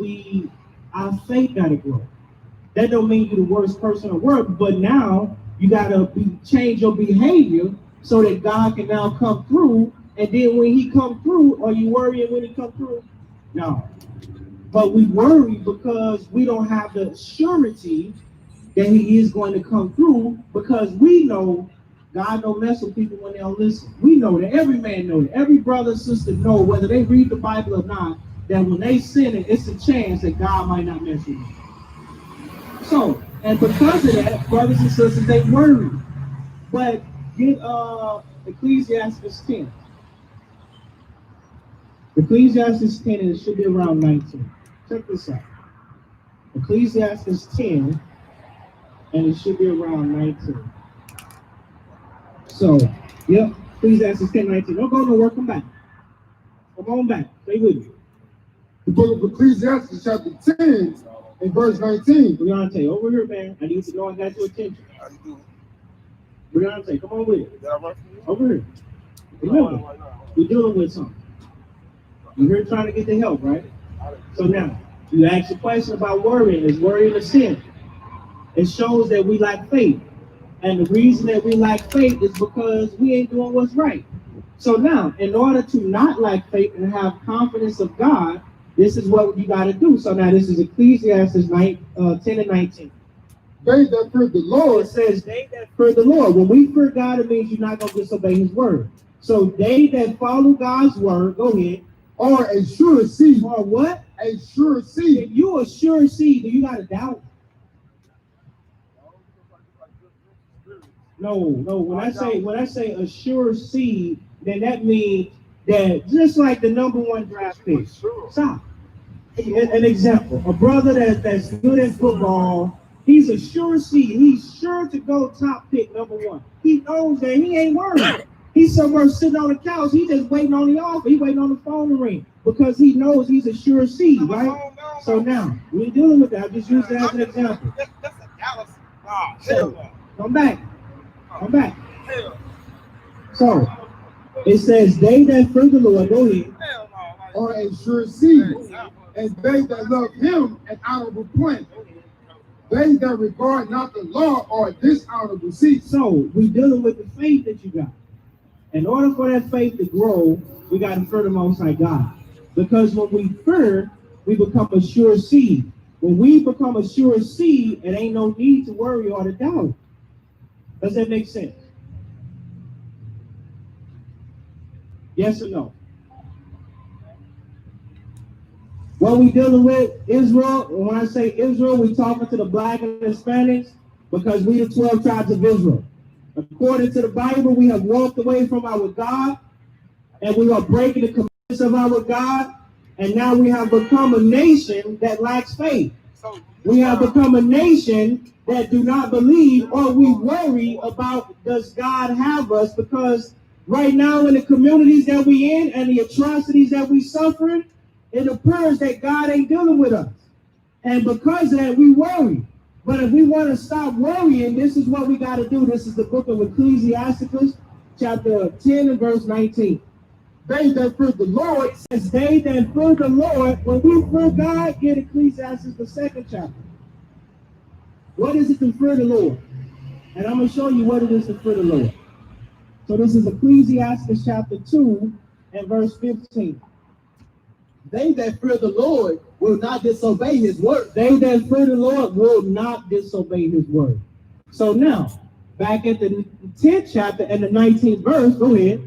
our faith gotta grow. That don't mean you're the worst person in the world, but now you gotta change your behavior so that God can now come through. And then when he come through, are you worrying when he come through? No. But we worry because we don't have the surety that he is going to come through, because we know God don't mess with people when they don't listen. We know that. Every man knows that. Every brother and sister know, whether they read the Bible or not, that when they sin it, it's a chance that God might not mess with them. So, and because of that, brothers and sisters, they worry. But get Ecclesiastes 10. Ecclesiastes 10, and it should be around 19. Check this out. Ecclesiastes 10, and it should be around 19. So, yep, Ecclesiastes 10, 19. Don't go nowhere, come back. Come on back, stay with me. The book of Ecclesiastes, chapter 10, and verse 19. Briante, over here, man. I need to know I got your attention. Briante, come on with it. Over here. Remember, we're dealing with something. You're here trying to get the help, right? So now, you ask a question about worrying. Is worrying a sin? It shows that we lack faith. And the reason that we lack faith is because we ain't doing what's right. So now, in order to not lack faith and have confidence of God, this is what you got to do. So now this is Ecclesiastes 10 and 19. They that fear the Lord. It says, they that fear the Lord. When we fear God, it means you're not going to disobey his word. So they that follow God's word, go ahead. Are a sure seed. Or what? A sure seed. If you a sure seed, do you got to doubt? No. When I say a sure seed, then that means that just like the number one draft pick. Stop. an example, a brother that's good at football, he's a sure seed. He's sure to go top pick, number one. He knows that he ain't worried. He's somewhere sitting on the couch. He just waiting on the offer. He waiting on the phone to ring because he knows he's a sure seed, right? So now, we dealing with that. I just use that as an example. That's a Dallas. Nah, So, come back. So, it says, they that fear the Lord, go ahead. Are a sure seed, and they that love him an honorable plant. They that regard not the law are dishonorable seed. So, we dealing with the faith that you got. In order for that faith to grow, we got to fear the Most High God. Because when we fear, we become a sure seed. When we become a sure seed, it ain't no need to worry or to doubt. Does that make sense? Yes or no? What we dealing with, Israel, and when I say Israel, we're talking to the black and Hispanics because we the 12 tribes of Israel. According to the Bible, we have walked away from our God, and we are breaking the commandments of our God, and now we have become a nation that lacks faith. We have become a nation that do not believe, or we worry about, does God have us? Because right now in the communities that we in and the atrocities that we suffering, it appears that God ain't dealing with us. And because of that, we worry. But if we want to stop worrying, this is what we got to do. This is the book of Ecclesiasticus, chapter 10 and verse 19. They that fear the Lord, it says they that fear the Lord. When we fear God, get Ecclesiastes, the 2nd chapter. What is it to fear the Lord? And I'm going to show you what it is to fear the Lord. So this is Ecclesiastes chapter 2 and verse 15. They that fear the Lord will not disobey his word. They that fear the Lord will not disobey his word. So now, back at the 10th chapter and the 19th verse, go ahead.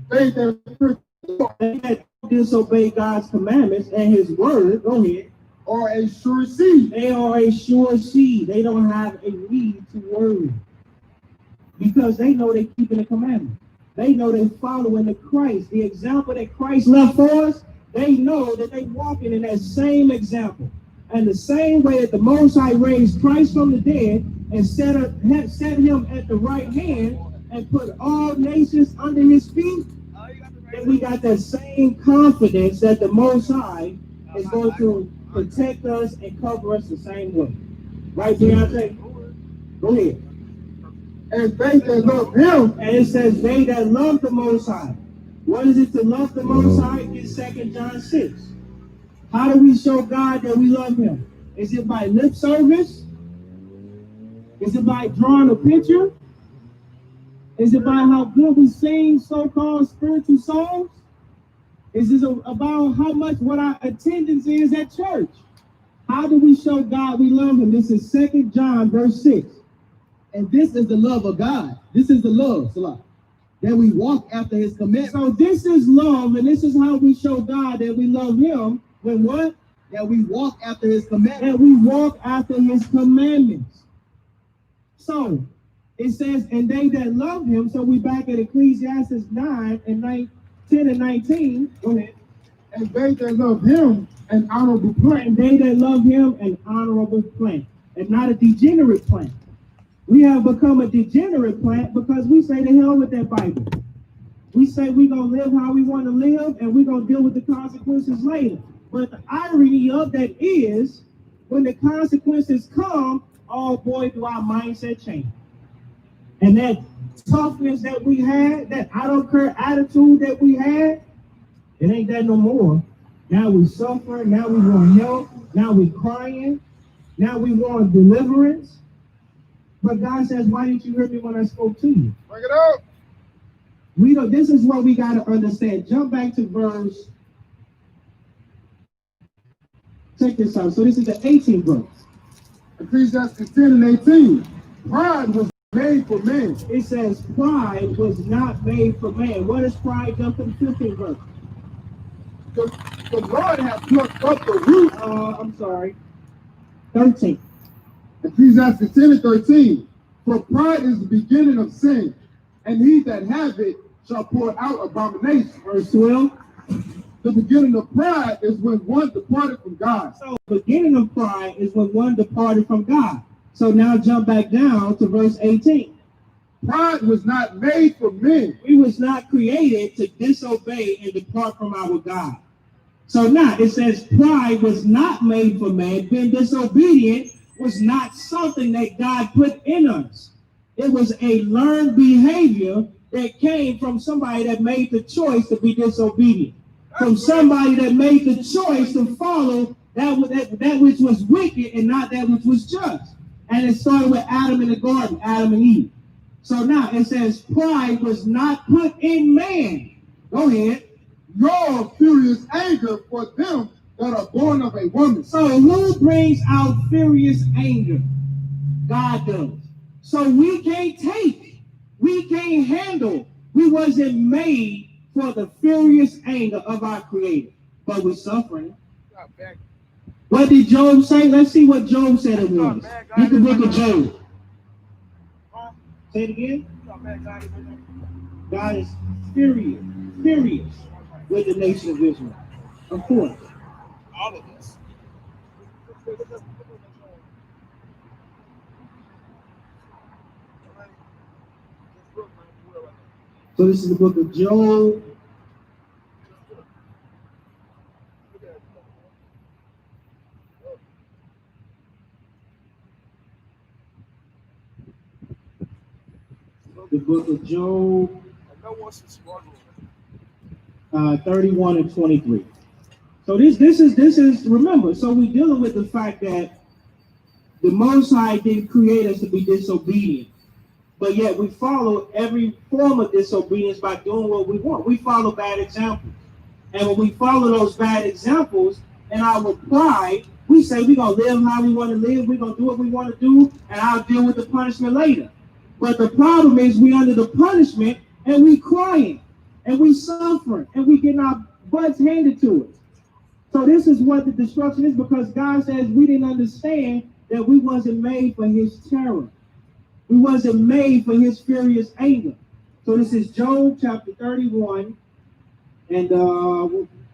They that fear the Lord, They that disobey God's commandments and his word, go ahead. are a sure seed. They are a sure seed. They don't have a need to worry. Because they know they're keeping the commandments. They know they're following the Christ. The example that Christ left for us, they know that they're walking in that same example. And the same way that the Most High raised Christ from the dead and set him at the right hand and put all nations under his feet, then we got that same confidence that the Most High is going to protect us and cover us the same way. Right, Deontay? Go ahead. And they that love him, And it says, they that love the Most High. What is it to love the Most High? It's 2 John 6. How do we show God that we love him? Is it by lip service? Is it by drawing a picture? Is it by how good we sing so-called spiritual songs? Is this about how much, what our attendance is at church? How do we show God we love him? This is 2 John verse 6. And this is the love of God. This is the love, Salah, that we walk after his commandments. So this is love, and this is how we show God that we love him. When what? That we walk after his commandments. That we walk after his commandments. So it says, and they that love him. So we back at Ecclesiastes 9 and 10 and 19. Go ahead. and they that love him an honorable plant. And they that love him an honorable plant, and not a degenerate plant. We have become a degenerate plant because we say to hell with that Bible. We say we're going to live how we want to live, and we're going to deal with the consequences later. But the irony of that is, when the consequences come, oh boy, do our mindset change. And that toughness that we had, that I don't care attitude that we had, it ain't that no more. Now we suffer, now we want help, now we crying, now we want deliverance. But God says, why didn't you hear me when I spoke to you? Bring it up. We don't, this is what we got to understand. Jump back to verse. Check this out. So this is the 18th verse. Ecclesiastes 10 and 18. Pride was made for man. It says pride was not made for man. What is pride? Jump to the 15th verse. The Lord hath plucked up the root. I'm sorry. 13. Ecclesiastes 10 and 13. For pride is the beginning of sin, and he that hath it shall pour out abomination. Verse 12. The beginning of pride is when one departed from God. So the beginning of pride is when one departed from God. So now jump back down to verse 18. Pride was not made for men. We was not created to disobey and depart from our God. So now it says pride was not made for man. Being disobedient was not something that God put in us. It was a learned behavior that came from somebody that made the choice to be disobedient. From somebody that made the choice to follow that which was wicked and not that which was just. And it started with Adam in the garden, Adam and Eve. So now it says pride was not put in man. Go ahead. Nor furious anger for them that are born of a woman. So who brings out furious anger? God does. So we can't take, we can't handle. We wasn't made for the furious anger of our Creator, but we're suffering. What did Job say? Let's see what Job said it was. Read the book of Job. Say it again. God is furious with the nation of Israel. Of course. All of us. So this is the book of Job. The book of Job, 31 and 23. So this is remember. So we're dealing with the fact that the Most High didn't create us to be disobedient, but yet we follow every form of disobedience by doing what we want. We follow bad examples, and when we follow those bad examples and our pride, we say we're gonna live how we want to live. We're gonna do what we want to do, and I'll deal with the punishment later. But the problem is we under the punishment and we crying and we suffering and we getting our butts handed to us. So this is what the destruction is, because God says we didn't understand that we wasn't made for his terror. We wasn't made for his furious anger. So this is Job chapter 31 and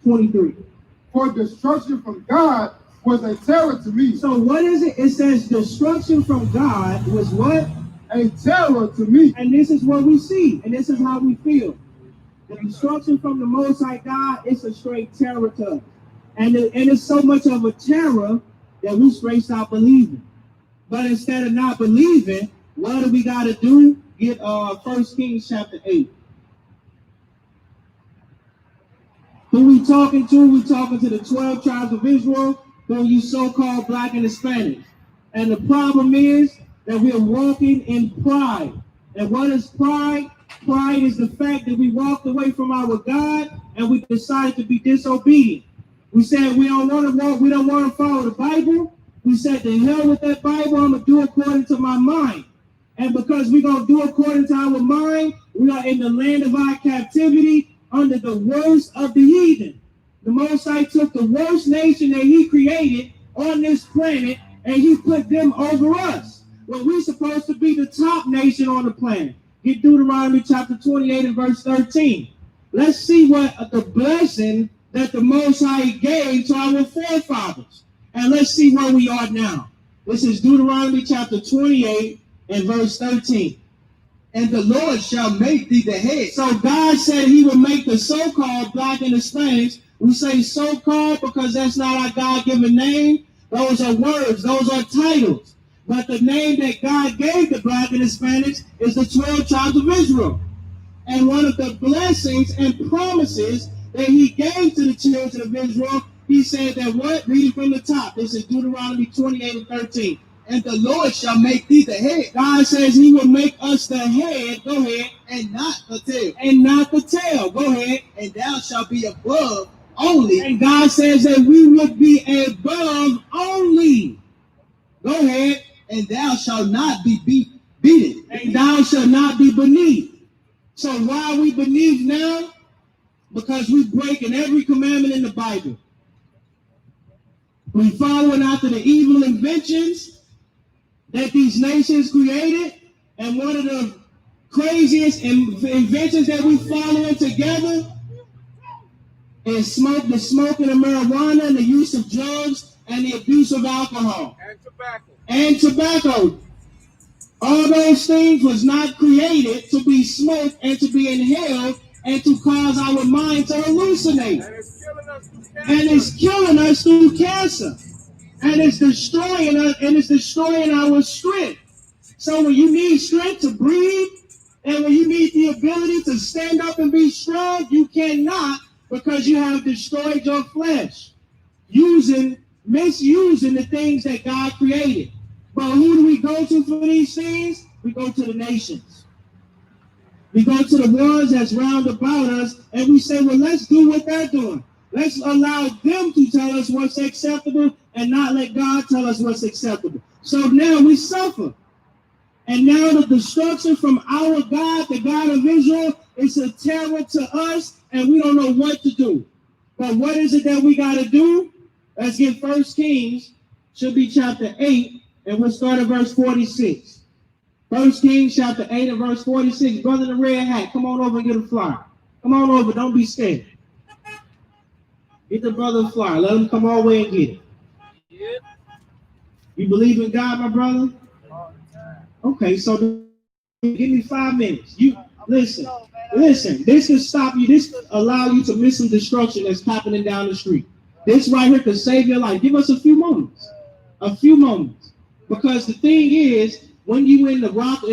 23. For destruction from God was a terror to me. So what is it? It says destruction from God was what? A terror to me. And this is what we see, and this is how we feel. The destruction from the Most High God is a straight terror to us. And it's so much of a terror that we straight stop believing. But instead of not believing, what do we got to do? Get 1 Kings chapter 8. Who we talking to? We talking to the 12 tribes of Israel, who you so-called black and Hispanics. And the problem is that we are walking in pride. And what is pride? Pride is the fact that we walked away from our God and we decided to be disobedient. We said we don't want to walk, we don't want to follow the Bible. We said to hell with that Bible, I'm going to do according to my mind. And because we're going to do according to our mind, we are in the land of our captivity under the worst of the heathen. The Most High took the worst nation that he created on this planet and he put them over us. Well, we're supposed to be the top nation on the planet. Get Deuteronomy chapter 28 and verse 13. Let's see what the blessing that the Most High gave to our forefathers. And let's see where we are now. This is Deuteronomy chapter 28 and verse 13. And the Lord shall make thee the head. So God said he would make the so-called black and Hispanics. We say so-called because that's not our God-given name. Those are words. Those are titles. But the name that God gave the black and Hispanics is the 12 tribes of Israel. And one of the blessings and promises that he gave to the children of Israel, he said that what? Reading from the top. This is Deuteronomy 28 and 13. And the Lord shall make thee the head. God says he will make us the head. Go ahead. And not the tail. And not the tail. Go ahead. And thou shalt be above only. And God says that we would be above only. Go ahead. And thou shalt not be beaten. And thou shalt not be beneath. So why are we beneath now? Because we're breaking every commandment in the Bible. We're following after the evil inventions that these nations created. And one of the craziest inventions that we're following together and the smoking of marijuana and the use of drugs and the abuse of alcohol. And tobacco. All those things was not created to be smoked and to be inhaled and to cause our mind to hallucinate. And it's killing us through cancer. And it's destroying us, and it's destroying our strength. So when you need strength to breathe, and when you need the ability to stand up and be strong, you cannot, because you have destroyed your flesh, misusing the things that God created. But who do we go to for these things? We go to the nations. We go to the ones that's round about us, and we say, well, let's do what they're doing. Let's allow them to tell us what's acceptable and not let God tell us what's acceptable. So now we suffer. And now the destruction from our God, the God of Israel, is a terror to us, and we don't know what to do. But what is it that we got to do? Let's get 1 Kings, should be chapter 8, and we'll start at verse 46. 1 Kings chapter 8 and verse 46. Brother in the red hat, come on over and get a flyer. Come on over, don't be scared. Get the brother a flyer. Let him come all the way and get it. You believe in God, my brother? Okay, so give me 5 minutes. You listen. This could stop you. This could allow you to miss some destruction that's happening down the street. This right here could save your life. Give us a few moments. A few moments. Because the thing is, when you in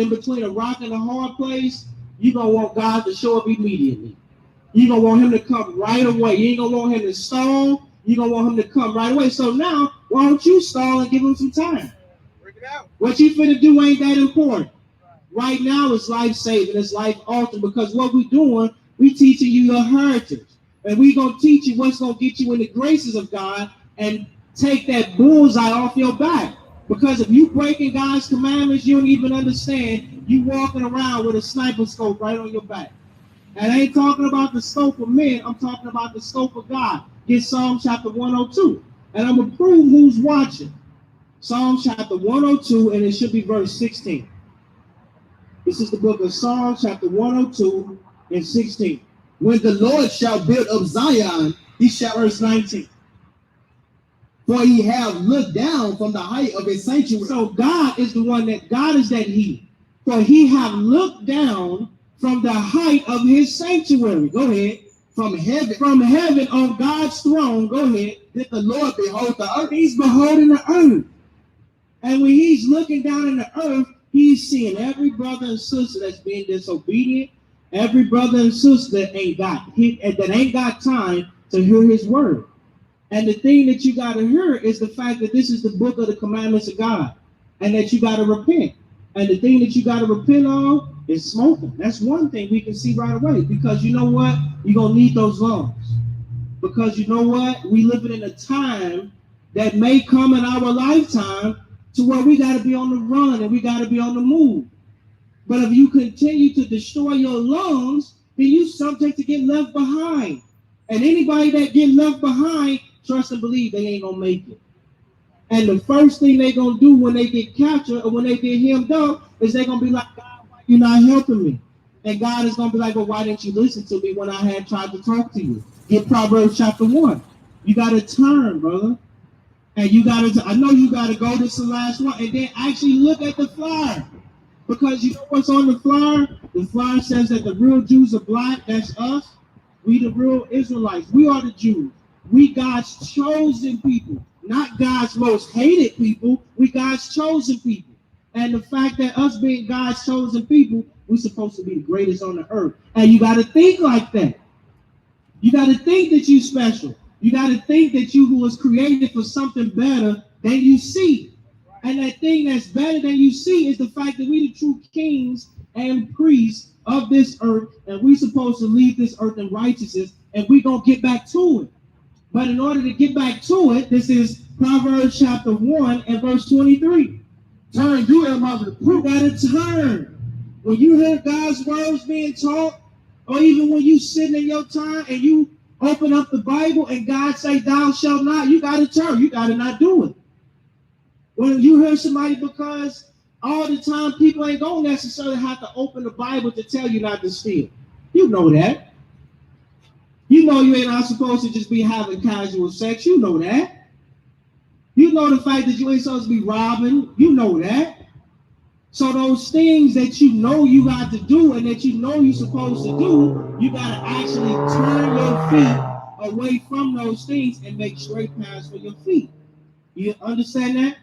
between a rock and a hard place, you're gonna want God to show up immediately. You're gonna want him to come right away. You ain't gonna want him to stall. You're gonna want him to come right away. So now, why don't you stall and give him some time? What you finna do ain't that important. Right now, it's life-saving, it's life-altering, because what we doing, we teaching you your heritage. And we gonna teach you what's gonna get you in the graces of God and take that bullseye off your back. Because if you breaking God's commandments, you don't even understand, you walking around with a sniper scope right on your back. And I ain't talking about the scope of men, I'm talking about the scope of God. Get Psalm chapter 102. And I'm gonna prove who's watching. Psalm chapter 102, and it should be verse 16. This is the book of Psalm chapter 102 and 16. When the Lord shall build up Zion, he shall, verse 19. For he have looked down from the height of his sanctuary. So God is that he. For he have looked down from the height of his sanctuary. Go ahead. From heaven on God's throne. Go ahead. Did the Lord behold the earth? He's beholding the earth. And when he's looking down in the earth, he's seeing every brother and sister that's being disobedient, every brother and sister that ain't got time to hear his word. And the thing that you got to hear is the fact that this is the book of the commandments of God, and that you got to repent. And the thing that you got to repent of is smoking. That's one thing we can see right away, because you know what? You're going to need those lungs. Because you know what? We living in a time that may come in our lifetime to where we got to be on the run and we got to be on the move. But if you continue to destroy your lungs, then you subject to get left behind. And anybody that get left behind, trust and believe they ain't gonna make it. And the first thing they gonna do when they get captured or when they get hemmed up is they gonna be like, God, why you not helping me? And God is gonna be like, well, why didn't you listen to me when I had tried to talk to you? Get Proverbs chapter 1. You gotta turn, brother. And you gotta, I know you gotta go, this is the last one, and then actually look at the flyer. Because you know what's on the flyer? The flyer says that the real Jews are black, that's us. We the real Israelites, we are the Jews. We God's chosen people, not God's most hated people, we God's chosen people. And the fact that us being God's chosen people, we're supposed to be the greatest on the earth. And you gotta think like that. You gotta think that you special. You got to think that you who was created for something better than you see. And that thing that's better than you see is the fact that we the true kings and priests of this earth, and we supposed to leave this earth in righteousness, and we going to get back to it. But in order to get back to it, this is Proverbs chapter 1 and verse 23. Turn, you am of the You got to turn. When you hear God's words being taught, or even when you sitting in your time and you open up the Bible and God say, thou shalt not, you got to turn. You got to not do it. When you hear somebody, because all the time people ain't going to necessarily have to open the Bible to tell you not to steal. You know that. You know you ain't not supposed to just be having casual sex. You know that. You know the fact that you ain't supposed to be robbing. You know that. So those things that you know you got to do and that you know you're supposed to do, you got to actually turn your feet away from those things and make straight paths for your feet. You understand that?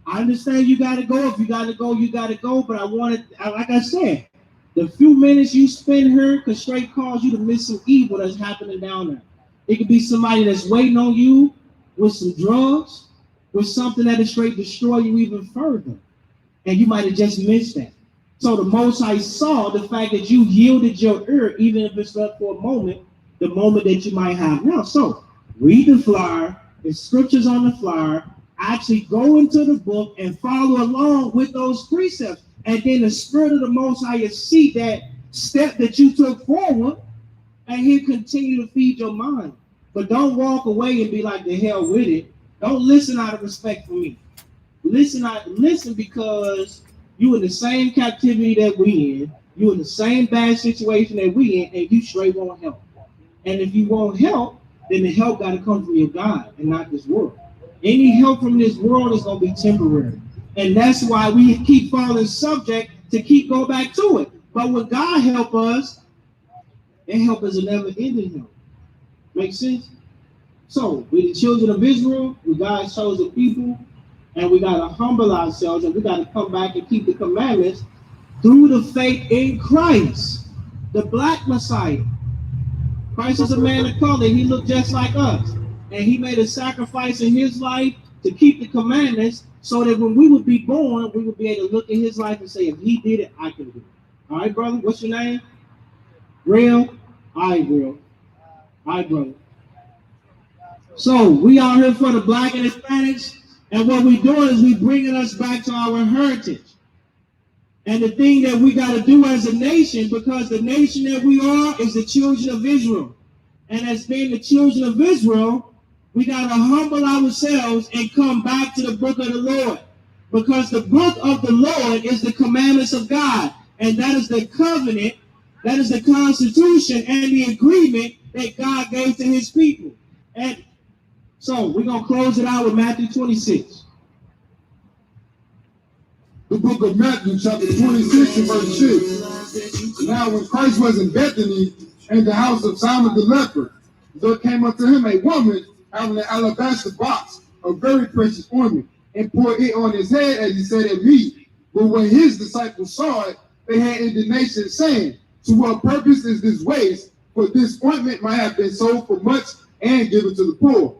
I understand you got to go. If you got to go, you got to go. But I wanted, like I said, the few minutes you spend here could straight cause you to miss some evil that's happening down there. It could be somebody that's waiting on you with some drugs, with something that is straight destroy you even further. And you might have just missed that. So the Most High saw the fact that you yielded your ear, even if it's up for a moment, the moment that you might have now. So read the flyer, the scriptures on the flyer, actually go into the book and follow along with those precepts. And then the Spirit of the Most High will see that step that you took forward, and He'll continue to feed your mind. But don't walk away and be like, the hell with it. Don't listen out of respect for me. Listen because you in the same captivity that we in, you in the same bad situation that we in, and you straight won't help. And if you won't help, then the help got to come from your God and not this world. Any help from this world is going to be temporary. And that's why we keep falling subject to keep going back to it. But when God help us, that help is a never-ending help. Make sense? So, we the children of Israel, we God's chosen people, and we got to humble ourselves, and we got to come back and keep the commandments through the faith in Christ, the black Messiah. Christ is a man of color. He looked just like us. And he made a sacrifice in his life to keep the commandments so that when we would be born, we would be able to look at his life and say, if he did it, I can do it. All right, brother? What's your name? Real? All right, Real. All right, brother. So we are here for the black and Hispanics. And what we're doing is we're bringing us back to our heritage. And the thing that we got to do as a nation, because the nation that we are is the children of Israel. And as being the children of Israel, we got to humble ourselves and come back to the book of the Lord. Because the book of the Lord is the commandments of God. And that is the covenant, that is the constitution and the agreement that God gave to his people. And so we're going to close it out with Matthew 26. The book of Matthew, chapter 26 and verse 6. Now when Christ was in Bethany, in the house of Simon the leper, there came unto him a woman having an alabaster box of very precious ointment, and poured it on his head as he said it meat. But when his disciples saw it, they had indignation, saying, to what purpose is this waste? For this ointment might have been sold for much and given to the poor.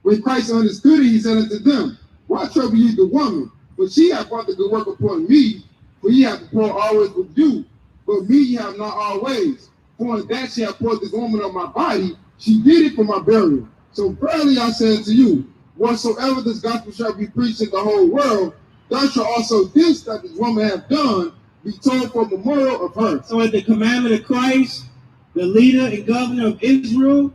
When Christ understood it, he said unto them, why trouble ye the woman? For she hath brought the good work upon me, for ye have the poor always with you, but me ye have not always. For in that she hath poured this woman on my body, she did it for my burial. So verily I say unto you, whatsoever this gospel shall be preached in the whole world, thus shall also this that this woman hath done be told for memorial of her. So at the commandment of Christ, the leader and governor of Israel,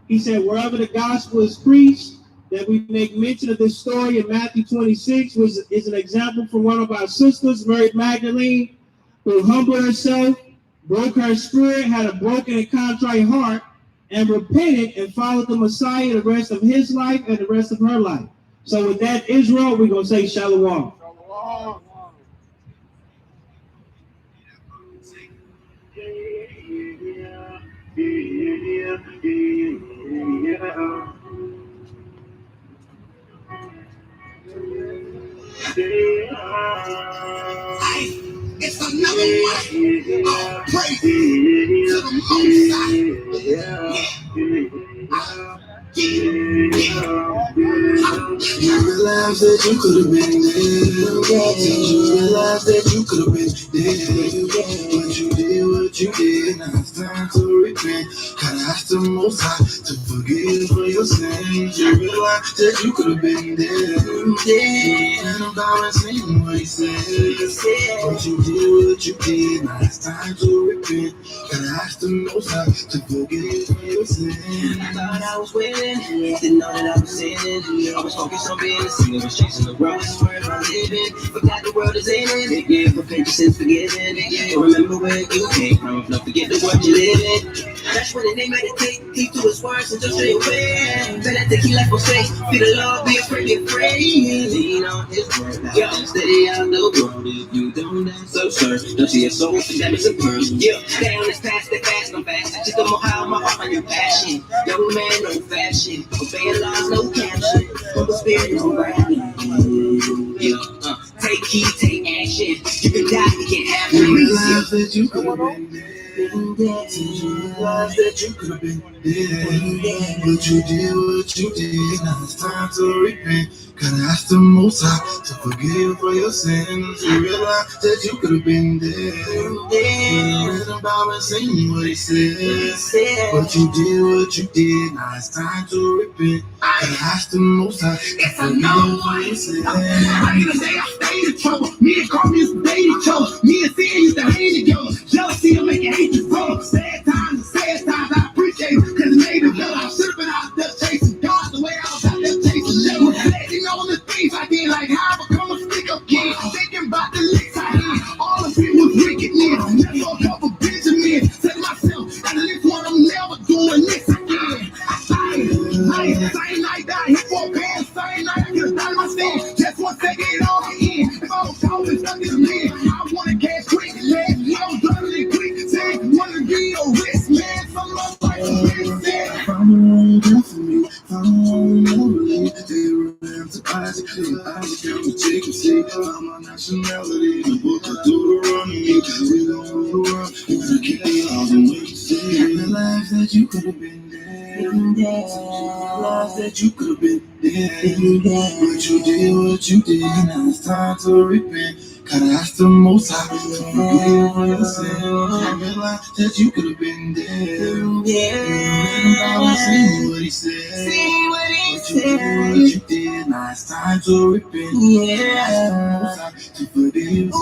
he said, wherever the gospel is preached, that we make mention of this story in Matthew 26, which is an example from one of our sisters, Mary Magdalene, who humbled herself, broke her spirit, had a broken and contrite heart, and repented and followed the Messiah the rest of his life and the rest of her life. So with that, Israel, we're going to say Shalom. Shalom. It's another one. Oh, praise to the Most High. You realize that you could have been there. You realize that you could have been there. But you did what you did. Now it's time to repent. Gotta ask the Most High to forgive for your sins. You realize that you could have been there. And I'm balancing what he said. But you did what you did. Now it's time to repent. Gotta ask the Most High to forgive for your sins. I thought I was winning, didn't know that I was sinning. I was focused on being a sinner, was chasing the world, that's where I'm living. Forgot the world is in it. They gave a picture since forgiven. But remember where you came from, don't forget the world you live in. That's when the name meditate, keep to his words and just stay away. Better take your life on faith, feel the Lord, be afraid, be afraid. Lean on his word, now and steady out the road. If you don't dance, so sir, don't see your soul, that is a curse. Yeah, stay on this path, stay fast, I'm fast. Just come on high, my heart, on your passion. Young man, no fashion, obeying laws, no caption. Humble spirit, no rapping. Yeah, take heed, take action. You can die, you can't have it. Realize that you could have been dead. Realize that you could have been dead. But you did what you did. Now it's time to repent. Gotta ask the Most High to forgive you for your sins. You realize that you could have been dead. Read about and sing what he said. But you did what you did. Now it's time to repent. Gotta ask the Most High to forgive you for your sins. I need to say I stayed in trouble. Me and Carmen used to date each other. Me and Sam used to hang together. Jealousy will make you hate your brother. Sad times, I appreciate it. Cause it made it better. I should've been out there chasing God the way I was out there chasing devil. Letting on the things I did, like how I become a stick up kid. Thinking about the licks I had. All the people was wickedness. Never a couple Benjamin. Said to myself, at least one I'm never doing this again. Same night, I hit 4 pants. Same night, I get a dime in my stand. Just one second, it all in. If I was talking stuck in the man, I wanna cash quick, man. I was running quick, saying, wanna be a rich man. Some of my life is really sad. Found the wrong girl for me, found the wrong melody. They ran to Isaac, come to take a seat. Found my nationality, the book of Deuteronomy. We don't rule the world, if we keep the laws and what you say. Realize that you could have been dead. Realize that you could have been dead. But you did what you did, now it's time to repent. Gotta ask the Most High to forgive you for your sins. Realize that you could have been dead. I see what he said. But you did what you did, now it's time to repent. Ask the Most High to forgive you for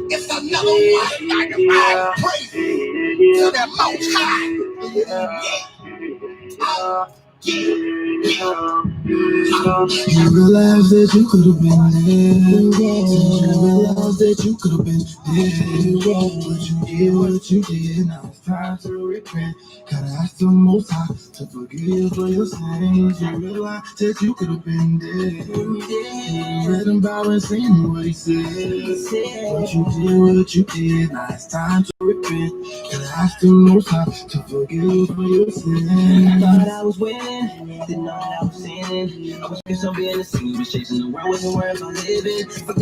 It's another one like a praise to the Most High. You realize that you could have been dead. You realize that you could have been dead. But you did what you did, now it's time to repent. Gotta ask the Most High to forgive you for your sins. You realize that you could have been dead. You read him bow and sing what he said. But you did what you did, now it's time to repent. Gotta ask the Most High to forgive you for your sins. I thought I was winning, didn't know that I was sinning. I was just so being a sinner, was chasing the world, wasn't worth living.